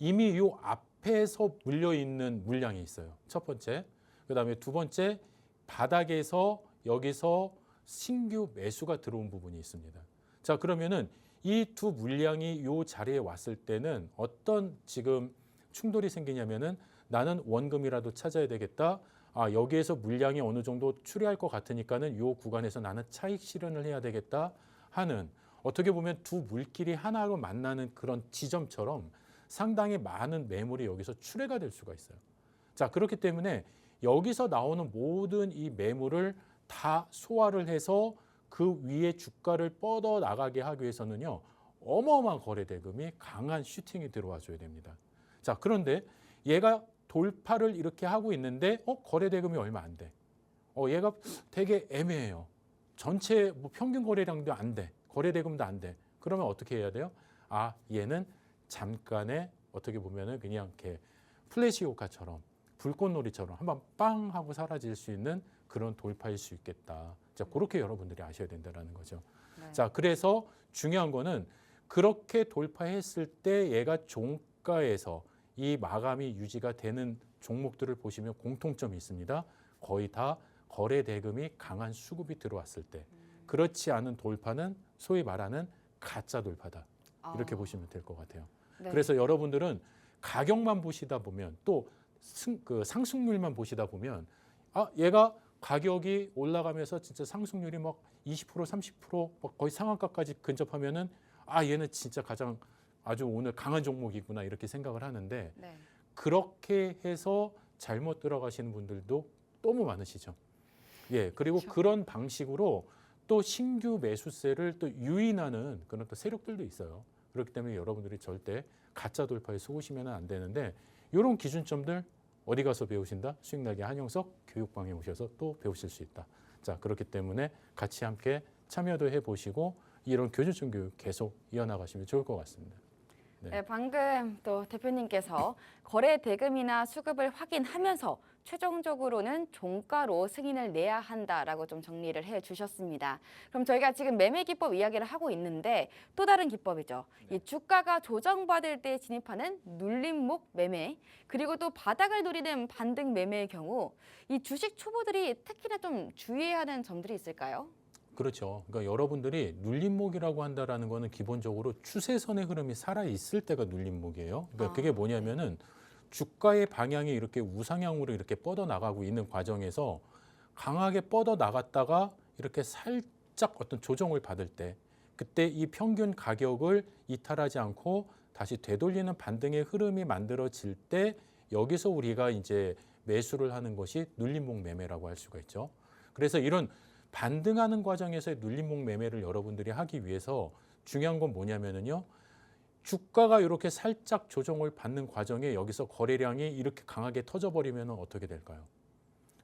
이미 요 앞에서 물려 있는 물량이 있어요. 첫 번째. 그다음에 두 번째 바닥에서 여기서 신규 매수가 들어온 부분이 있습니다. 자, 그러면은 이 두 물량이 요 자리에 왔을 때는 어떤 지금 충돌이 생기냐면은 나는 원금이라도 찾아야 되겠다. 여기에서 물량이 어느 정도 추리할 것 같으니까는 요 구간에서 나는 차익 실현을 해야 되겠다 하는 어떻게 보면 두 물길이 하나로 만나는 그런 지점처럼 상당히 많은 매물이 여기서 출회가 될 수가 있어요. 자, 그렇기 때문에 여기서 나오는 모든 이 매물을 다 소화를 해서 그 위에 주가를 뻗어 나가게 하기 위해서는요. 어마어마한 거래 대금이 강한 슈팅이 들어와 줘야 됩니다. 자, 그런데 얘가 돌파를 이렇게 하고 있는데 거래 대금이 얼마 안 돼. 얘가 되게 애매해요. 전체 뭐 평균 거래량도 안 돼. 거래 대금도 안 돼. 그러면 어떻게 해야 돼요? 얘는 잠깐의 어떻게 보면은 그냥 이렇게 플래시 효과처럼 불꽃놀이처럼 한번 빵 하고 사라질 수 있는 그런 돌파일 수 있겠다. 자, 그렇게 여러분들이 아셔야 된다는 거죠. 네. 자, 그래서 중요한 거는 그렇게 돌파했을 때 얘가 종가에서 이 마감이 유지가 되는 종목들을 보시면 공통점이 있습니다. 거의 다 거래 대금이 강한 수급이 들어왔을 때. 그렇지 않은 돌파는 소위 말하는 가짜 돌파다. 이렇게 보시면 될 것 같아요. 네. 그래서 여러분들은 가격만 보시다 보면 또 상승률만 보시다 보면 얘가 가격이 올라가면서 진짜 상승률이 막 20% 30% 막 거의 상한가까지 근접하면은 얘는 진짜 가장 아주 오늘 강한 종목이구나 이렇게 생각을 하는데 네. 그렇게 해서 잘못 들어가시는 분들도 너무 많으시죠. 예, 그리고 그렇죠. 그런 방식으로 또 신규 매수세를 또 유인하는 그런 또 세력들도 있어요. 그렇기 때문에 여러분들이 절대 가짜 돌파에 속으시면 안 되는데 이런 기준점들 어디 가서 배우신다? 수익나게 한영석 교육방에 오셔서 또 배우실 수 있다. 자, 그렇기 때문에 같이 함께 참여도 해보시고 이런 교준점 교육 계속 이어나가시면 좋을 것 같습니다. 네, 방금 또 대표님께서 거래 대금이나 수급을 확인하면서 최종적으로는 종가로 승인을 내야 한다라고 좀 정리를 해 주셨습니다. 그럼 저희가 지금 매매 기법 이야기를 하고 있는데 또 다른 기법이죠. 이 주가가 조정받을 때 진입하는 눌림목 매매 그리고 또 바닥을 노리는 반등 매매의 경우 이 주식 초보들이 특히나 좀 주의해야 하는 점들이 있을까요? 그렇죠. 그러니까 여러분들이 눌림목이라고 한다라는 거는 기본적으로 추세선의 흐름이 살아 있을 때가 눌림목이에요. 그러니까 그게 뭐냐면은 주가의 방향이 이렇게 우상향으로 이렇게 뻗어 나가고 있는 과정에서 강하게 뻗어 나갔다가 이렇게 살짝 어떤 조정을 받을 때 그때 이 평균 가격을 이탈하지 않고 다시 되돌리는 반등의 흐름이 만들어질 때 여기서 우리가 이제 매수를 하는 것이 눌림목 매매라고 할 수가 있죠. 그래서 이런 반등하는 과정에서의 눌림목 매매를 여러분들이 하기 위해서 중요한 건 뭐냐면은요. 주가가 이렇게 살짝 조정을 받는 과정에 여기서 거래량이 이렇게 강하게 터져버리면 어떻게 될까요?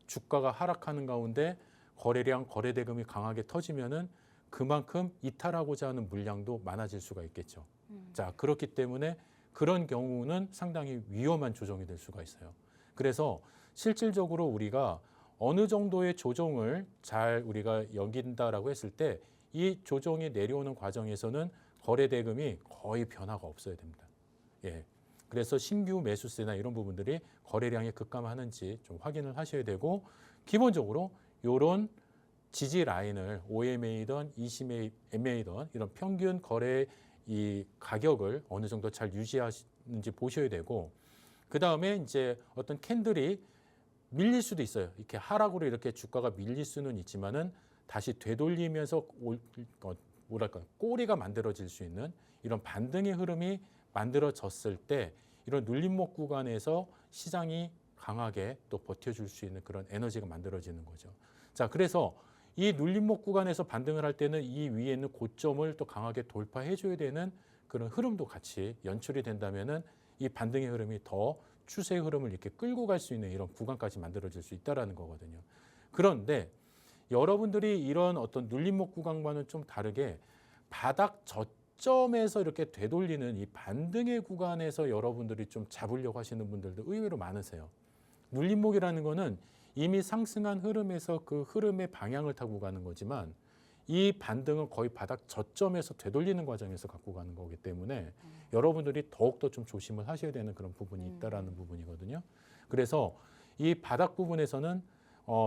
주가가 하락하는 가운데 거래량, 거래대금이 강하게 터지면은 그만큼 이탈하고자 하는 물량도 많아질 수가 있겠죠. 자, 그렇기 때문에 그런 경우는 상당히 위험한 조정이 될 수가 있어요. 그래서 실질적으로 우리가 어느 정도의 조정을 잘 우리가 여긴다라고 했을 때 이 조정이 내려오는 과정에서는 거래 대금이 거의 변화가 없어야 됩니다. 예. 그래서 신규 매수세나 이런 부분들이 거래량이 급감하는지 좀 확인을 하셔야 되고 기본적으로 이런 지지 라인을 OMA든 ECMA든 이런 평균 거래 이 가격을 어느 정도 잘 유지하시는지 보셔야 되고 그 다음에 이제 어떤 캔들이 밀릴 수도 있어요. 이렇게 하락으로 이렇게 주가가 밀릴 수는 있지만은 다시 되돌리면서 뭐랄까 꼬리가 만들어질 수 있는 이런 반등의 흐름이 만들어졌을 때 이런 눌림목 구간에서 시장이 강하게 또 버텨줄 수 있는 그런 에너지가 만들어지는 거죠. 자, 그래서 이 눌림목 구간에서 반등을 할 때는 이 위에 있는 고점을 또 강하게 돌파해줘야 되는 그런 흐름도 같이 연출이 된다면은 이 반등의 흐름이 더 추세의 흐름을 이렇게 끌고 갈 수 있는 이런 구간까지 만들어질 수 있다라는 거거든요. 그런데 여러분들이 이런 어떤 눌림목 구간과는 좀 다르게 바닥 저점에서 이렇게 되돌리는 이 반등의 구간에서 여러분들이 좀 잡으려고 하시는 분들도 의외로 많으세요. 눌림목이라는 거는 이미 상승한 흐름에서 그 흐름의 방향을 타고 가는 거지만 이 반등은 거의 바닥 저점에서 되돌리는 과정에서 갖고 가는 거기 때문에 여러분들이 더욱더 좀 조심을 하셔야 되는 그런 부분이 있다라는 부분이거든요. 그래서 이 바닥 부분에서는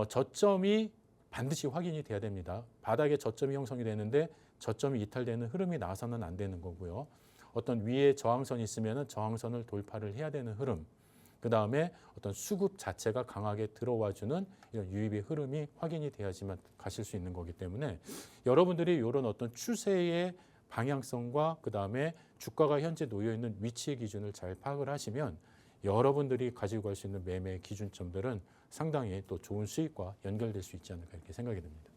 저점이 반드시 확인이 돼야 됩니다. 바닥에 저점이 형성이 되는데 저점이 이탈되는 흐름이 나와서는 안 되는 거고요. 어떤 위에 저항선이 있으면 저항선을 돌파를 해야 되는 흐름. 그 다음에 어떤 수급 자체가 강하게 들어와주는 이런 유입의 흐름이 확인이 돼야지만 가실 수 있는 거기 때문에 여러분들이 이런 어떤 추세의 방향성과 그 다음에 주가가 현재 놓여 있는 위치의 기준을 잘 파악을 하시면 여러분들이 가지고 갈 수 있는 매매 기준점들은 상당히 또 좋은 수익과 연결될 수 있지 않을까 이렇게 생각이 듭니다.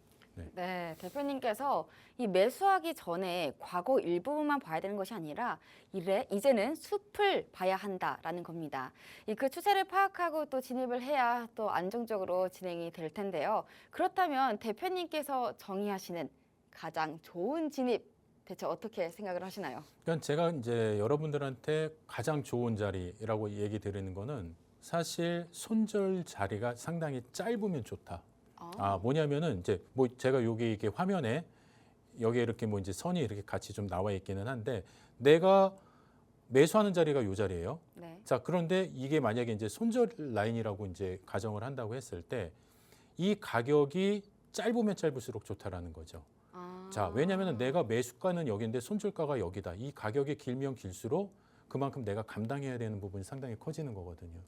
네, 대표님께서 이 매수하기 전에 과거 일부분만 봐야 되는 것이 아니라 이제는 숲을 봐야 한다라는 겁니다. 그 추세를 파악하고 또 진입을 해야 또 안정적으로 진행이 될 텐데요. 그렇다면 대표님께서 정의하시는 가장 좋은 진입 대체 어떻게 생각을 하시나요? 그러니까 제가 이제 여러분들한테 가장 좋은 자리라고 얘기 드리는 거는 사실 손절 자리가 상당히 짧으면 좋다. 뭐냐면은 이제 뭐 제가 여기 이렇게 화면에 여기에 이렇게 뭐 이제 선이 이렇게 같이 좀 나와 있기는 한데 내가 매수하는 자리가 요 자리예요. 네. 자, 그런데 이게 만약에 이제 손절 라인이라고 이제 가정을 한다고 했을 때 이 가격이 짧으면 짧을수록 좋다라는 거죠. 자, 왜냐하면 내가 매수가는 여기인데 손절가가 여기다. 이 가격이 길면 길수록 그만큼 내가 감당해야 되는 부분이 상당히 커지는 거거든요.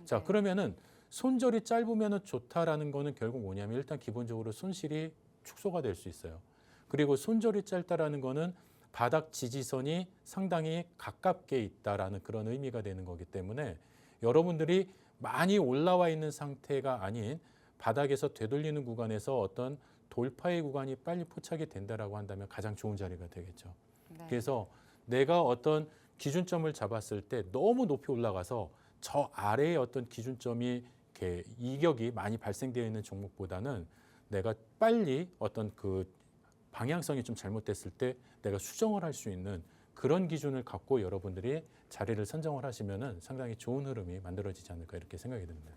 자, 네. 그러면은 손절이 짧으면 좋다라는 거는 결국 뭐냐면 일단 기본적으로 손실이 축소가 될 수 있어요. 그리고 손절이 짧다라는 거는 바닥 지지선이 상당히 가깝게 있다라는 그런 의미가 되는 거기 때문에 여러분들이 많이 올라와 있는 상태가 아닌 바닥에서 되돌리는 구간에서 어떤 돌파의 구간이 빨리 포착이 된다라고 한다면 가장 좋은 자리가 되겠죠. 네. 그래서 내가 어떤 기준점을 잡았을 때 너무 높이 올라가서 저 아래에 어떤 기준점이 이렇게 이격이 많이 발생되어 있는 종목보다는 내가 빨리 어떤 그 방향성이 좀 잘못됐을 때 내가 수정을 할 수 있는 그런 기준을 갖고 여러분들이 자리를 선정을 하시면은 상당히 좋은 흐름이 만들어지지 않을까 이렇게 생각이 듭니다.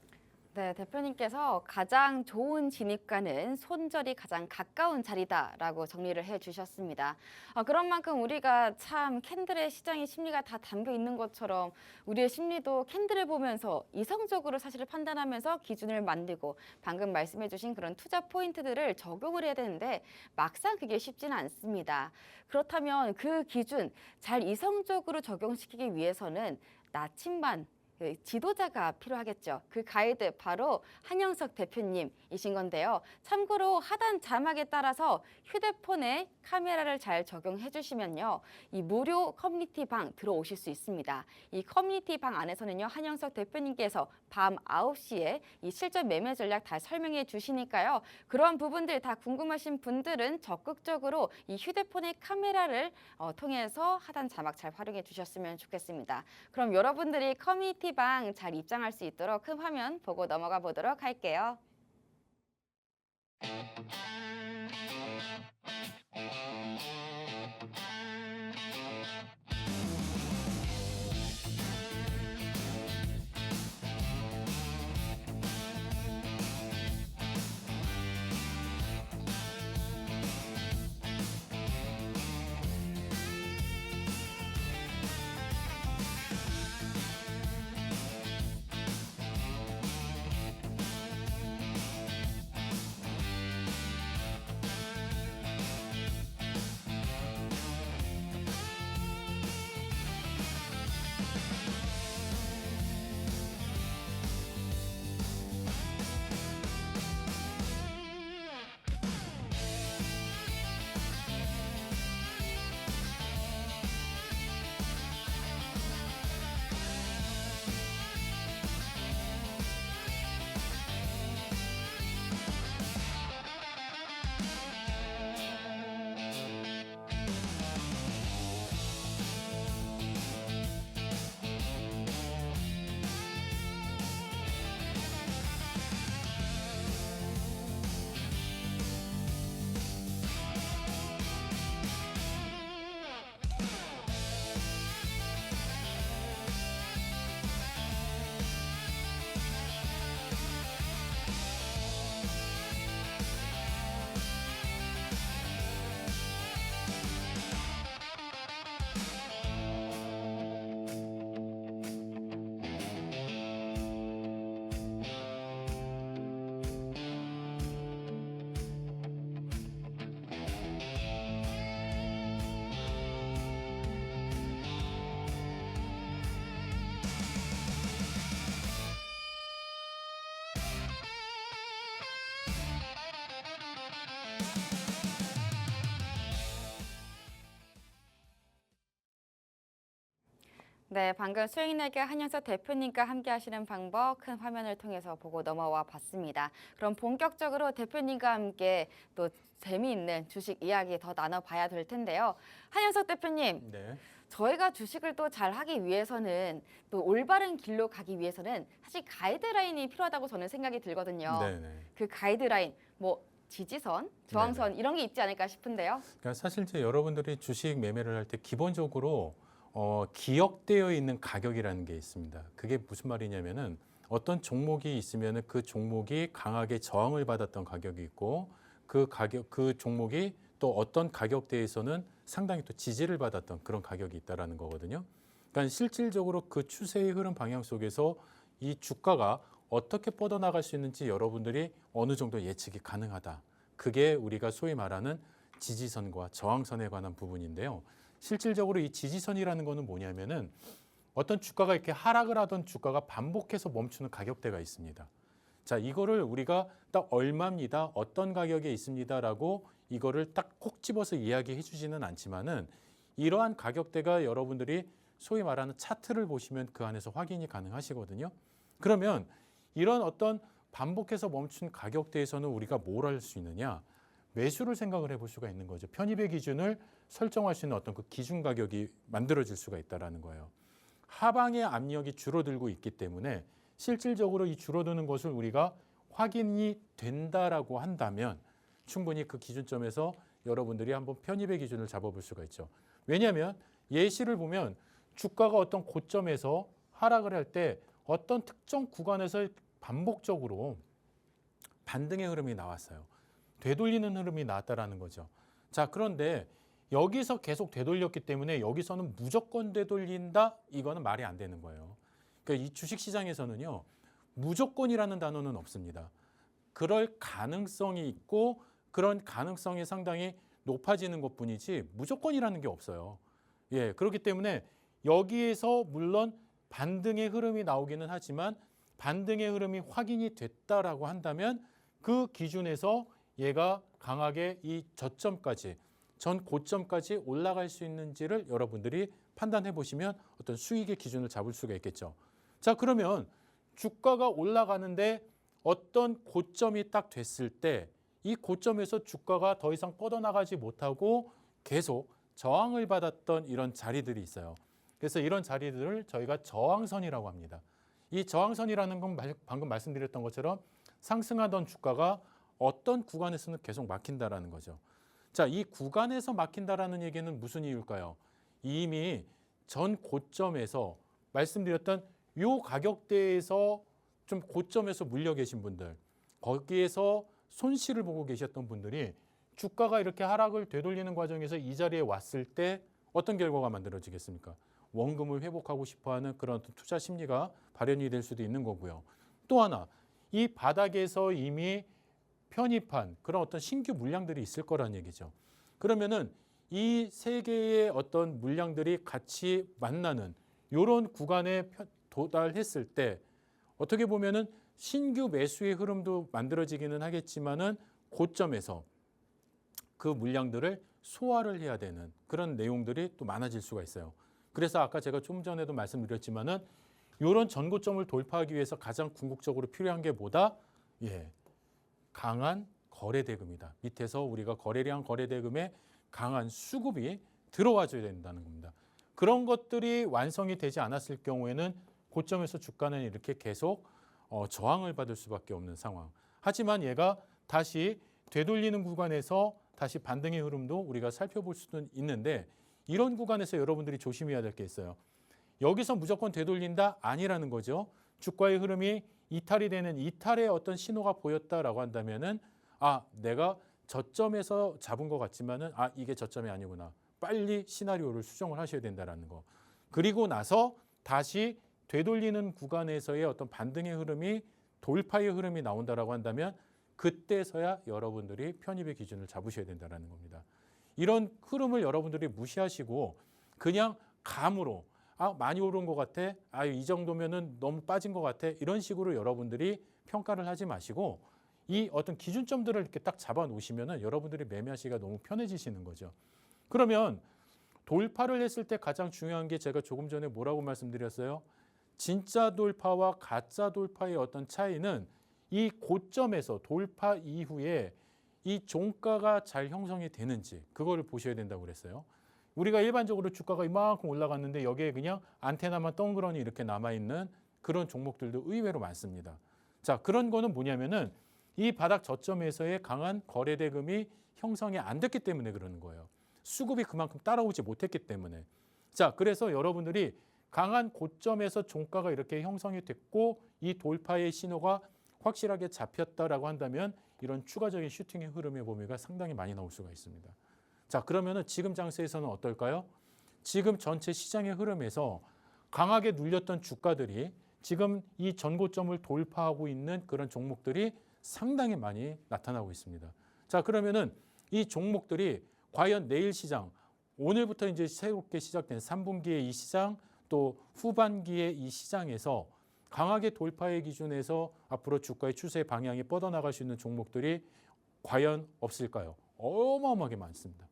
네, 대표님께서 가장 좋은 진입가는 손절이 가장 가까운 자리다라고 정리를 해주셨습니다. 그런 만큼 우리가 참 캔들의 시장의 심리가 다 담겨 있는 것처럼 우리의 심리도 캔들을 보면서 이성적으로 사실을 판단하면서 기준을 만들고 방금 말씀해주신 그런 투자 포인트들을 적용을 해야 되는데 막상 그게 쉽지는 않습니다. 그렇다면 그 기준 잘 이성적으로 적용시키기 위해서는 나침반 그 지도자가 필요하겠죠. 그 가이드 바로 한영석 대표님이신 건데요. 참고로 하단 자막에 따라서 휴대폰에 카메라를 잘 적용해 주시면요. 이 무료 커뮤니티 방 들어오실 수 있습니다. 이 커뮤니티 방 안에서는요. 한영석 대표님께서 밤 9시에 이 실전 매매 전략 다 설명해 주시니까요. 그런 부분들 다 궁금하신 분들은 적극적으로 이 휴대폰의 카메라를 통해서 하단 자막 잘 활용해 주셨으면 좋겠습니다. 그럼 여러분들이 커뮤니티 방 잘 입장할 수 있도록 큰 화면 보고 넘어가 보도록 할게요. 네, 방금 수익내기 한영석 대표님과 함께 하시는 방법 큰 화면을 통해서 보고 넘어와 봤습니다. 그럼 본격적으로 대표님과 함께 또 재미있는 주식 이야기 더 나눠봐야 될 텐데요. 한영석 대표님, 네. 저희가 주식을 또 잘 하기 위해서는 또 올바른 길로 가기 위해서는 사실 가이드라인이 필요하다고 저는 생각이 들거든요. 네네. 그 가이드라인, 뭐 지지선, 저항선 이런 게 있지 않을까 싶은데요. 그러니까 사실 이제 여러분들이 주식 매매를 할 때 기본적으로 기억되어 있는 가격이라는 게 있습니다. 그게 무슨 말이냐면은 어떤 종목이 있으면은 그 종목이 강하게 저항을 받았던 가격이 있고 그 종목이 또 어떤 가격대에서는 상당히 또 지지를 받았던 그런 가격이 있다라는 거거든요. 그러니까 실질적으로 그 추세의 흐름 방향 속에서 이 주가가 어떻게 뻗어나갈 수 있는지 여러분들이 어느 정도 예측이 가능하다. 그게 우리가 소위 말하는 지지선과 저항선에 관한 부분인데요. 실질적으로 이 지지선이라는 거는 뭐냐면은 어떤 주가가 이렇게 하락을 하던 주가가 반복해서 멈추는 가격대가 있습니다. 자, 이거를 우리가 딱 얼마입니다, 어떤 가격에 있습니다라고 이거를 딱 콕 집어서 이야기해 주지는 않지만은 이러한 가격대가 여러분들이 소위 말하는 차트를 보시면 그 안에서 확인이 가능하시거든요. 그러면 이런 어떤 반복해서 멈춘 가격대에서는 우리가 뭘 할 수 있느냐? 매수를 생각을 해볼 수가 있는 거죠. 편입의 기준을 설정할 수 있는 어떤 그 기준 가격이 만들어질 수가 있다라는 거예요. 하방의 압력이 줄어들고 있기 때문에 실질적으로 이 줄어드는 것을 우리가 확인이 된다라고 한다면 충분히 그 기준점에서 여러분들이 한번 편입의 기준을 잡아볼 수가 있죠. 왜냐하면 예시를 보면 주가가 어떤 고점에서 하락을 할 때 어떤 특정 구간에서 반복적으로 반등의 흐름이 나왔어요. 되돌리는 흐름이 나왔다라는 거죠. 자, 그런데 여기서 계속 되돌렸기 때문에 여기서는 무조건 되돌린다? 이거는 말이 안 되는 거예요. 그러니까 이 주식시장에서는요, 무조건이라는 단어는 없습니다. 그럴 가능성이 있고 그런 가능성이 상당히 높아지는 것뿐이지 무조건이라는 게 없어요. 예, 그렇기 때문에 여기에서 물론 반등의 흐름이 나오기는 하지만 반등의 흐름이 확인이 됐다라고 한다면 그 기준에서 얘가 강하게 이 저점까지 전 고점까지 올라갈 수 있는지를 여러분들이 판단해 보시면 어떤 수익의 기준을 잡을 수가 있겠죠. 자, 그러면 주가가 올라가는데 어떤 고점이 딱 됐을 때 이 고점에서 주가가 더 이상 뻗어나가지 못하고 계속 저항을 받았던 이런 자리들이 있어요. 그래서 이런 자리들을 저희가 저항선이라고 합니다. 이 저항선이라는 건 방금 말씀드렸던 것처럼 상승하던 주가가 어떤 구간에서는 계속 막힌다라는 거죠. 자, 이 구간에서 막힌다라는 얘기는 무슨 이유일까요? 이미 전 고점에서 말씀드렸던 요 가격대에서 좀 고점에서 물려 계신 분들, 거기에서 손실을 보고 계셨던 분들이 주가가 이렇게 하락을 되돌리는 과정에서 이 자리에 왔을 때 어떤 결과가 만들어지겠습니까? 원금을 회복하고 싶어하는 그런 투자 심리가 발현이 될 수도 있는 거고요. 또 하나, 이 바닥에서 이미 편입한 그런 어떤 신규 물량들이 있을 거란 얘기죠. 그러면은 이 세 개의 어떤 물량들이 같이 만나는 이런 구간에 도달했을 때 어떻게 보면은 신규 매수의 흐름도 만들어지기는 하겠지만은 고점에서 그 물량들을 소화를 해야 되는 그런 내용들이 또 많아질 수가 있어요. 그래서 아까 제가 좀 전에도 말씀드렸지만은 이런 전고점을 돌파하기 위해서 가장 궁극적으로 필요한 게 뭐다? 강한 거래대금이다. 밑에서 우리가 거래량 거래대금에 강한 수급이 들어와줘야 된다는 겁니다. 그런 것들이 완성이 되지 않았을 경우에는 고점에서 주가는 이렇게 계속 저항을 받을 수밖에 없는 상황. 하지만 얘가 다시 되돌리는 구간에서 다시 반등의 흐름도 우리가 살펴볼 수도 있는데 이런 구간에서 여러분들이 조심해야 될 게 있어요. 여기서 무조건 되돌린다? 아니라는 거죠. 주가의 흐름이 이탈이 되는 이탈의 어떤 신호가 보였다라고 한다면은 내가 저점에서 잡은 것 같지만은 이게 저점이 아니구나. 빨리 시나리오를 수정을 하셔야 된다라는 거. 그리고 나서 다시 되돌리는 구간에서의 어떤 반등의 흐름이 돌파의 흐름이 나온다라고 한다면 그때서야 여러분들이 편입의 기준을 잡으셔야 된다라는 겁니다. 이런 흐름을 여러분들이 무시하시고 그냥 감으로 많이 오른 것 같아. 이 정도면은 너무 빠진 것 같아. 이런 식으로 여러분들이 평가를 하지 마시고 이 어떤 기준점들을 이렇게 딱 잡아 놓으시면은 여러분들이 매매하시기가 너무 편해지시는 거죠. 그러면 돌파를 했을 때 가장 중요한 게 제가 조금 전에 뭐라고 말씀드렸어요? 진짜 돌파와 가짜 돌파의 어떤 차이는 이 고점에서 돌파 이후에 이 종가가 잘 형성이 되는지 그거를 보셔야 된다고 그랬어요. 우리가 일반적으로 주가가 이만큼 올라갔는데 여기에 그냥 안테나만 덩그러니 이렇게 남아있는 그런 종목들도 의외로 많습니다. 자, 그런 거는 뭐냐면은 이 바닥 저점에서의 강한 거래대금이 형성이 안 됐기 때문에 그러는 거예요. 수급이 그만큼 따라오지 못했기 때문에. 자, 그래서 여러분들이 강한 고점에서 종가가 이렇게 형성이 됐고 이 돌파의 신호가 확실하게 잡혔다라고 한다면 이런 추가적인 슈팅의 흐름의 범위가 상당히 많이 나올 수가 있습니다. 자, 그러면은 지금 장세에서는 어떨까요? 지금 전체 시장의 흐름에서 강하게 눌렸던 주가들이 지금 이 전고점을 돌파하고 있는 그런 종목들이 상당히 많이 나타나고 있습니다. 자, 그러면은 이 종목들이 과연 내일 시장, 오늘부터 이제 새롭게 시작된 3분기의 이 시장, 또 후반기의 이 시장에서 강하게 돌파의 기준에서 앞으로 주가의 추세 방향이 뻗어나갈 수 있는 종목들이 과연 없을까요? 어마어마하게 많습니다.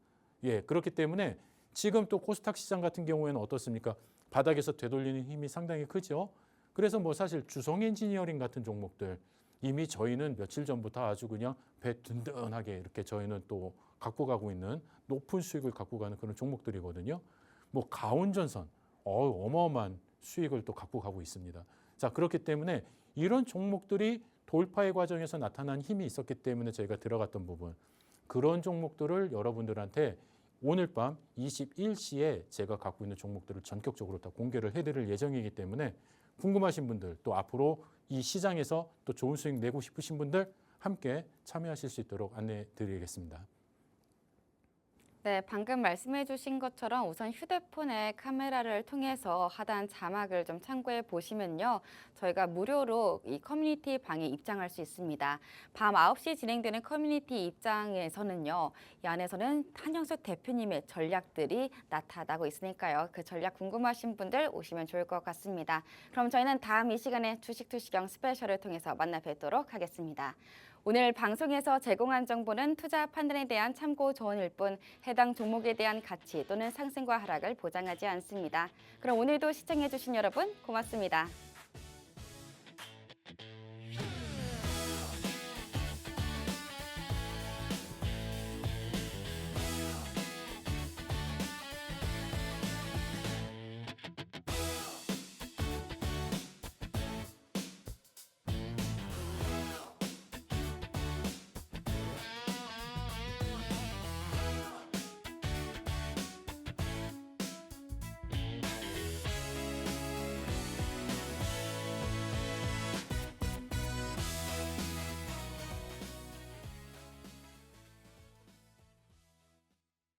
그렇기 때문에 지금 또 코스닥 시장 같은 경우에는 어떻습니까? 바닥에서 되돌리는 힘이 상당히 크죠. 그래서 뭐 사실 주성 엔지니어링 같은 종목들 이미 저희는 며칠 전부터 아주 그냥 배 든든하게 이렇게 저희는 또 갖고 가고 있는 높은 수익을 갖고 가는 그런 종목들이거든요. 뭐 가온전선 어마어마한 수익을 또 갖고 가고 있습니다. 자, 그렇기 때문에 이런 종목들이 돌파의 과정에서 나타난 힘이 있었기 때문에 저희가 들어갔던 부분 그런 종목들을 여러분들한테 오늘 밤 21시에 제가 갖고 있는 종목들을 전격적으로 다 공개를 해드릴 예정이기 때문에 궁금하신 분들 또 앞으로 이 시장에서 또 좋은 수익 내고 싶으신 분들 함께 참여하실 수 있도록 안내해 드리겠습니다. 네, 방금 말씀해 주신 것처럼 우선 휴대폰의 카메라를 통해서 하단 자막을 좀 참고해 보시면요. 저희가 무료로 이 커뮤니티 방에 입장할 수 있습니다. 밤 9시 진행되는 커뮤니티 입장에서는요. 이 안에서는 한영숙 대표님의 전략들이 나타나고 있으니까요. 그 전략 궁금하신 분들 오시면 좋을 것 같습니다. 그럼 저희는 다음 이 시간에 주식투시경 스페셜을 통해서 만나 뵙도록 하겠습니다. 오늘 방송에서 제공한 정보는 투자 판단에 대한 참고 조언일 뿐 해당 종목에 대한 가치 또는 상승과 하락을 보장하지 않습니다. 그럼 오늘도 시청해주신 여러분 고맙습니다.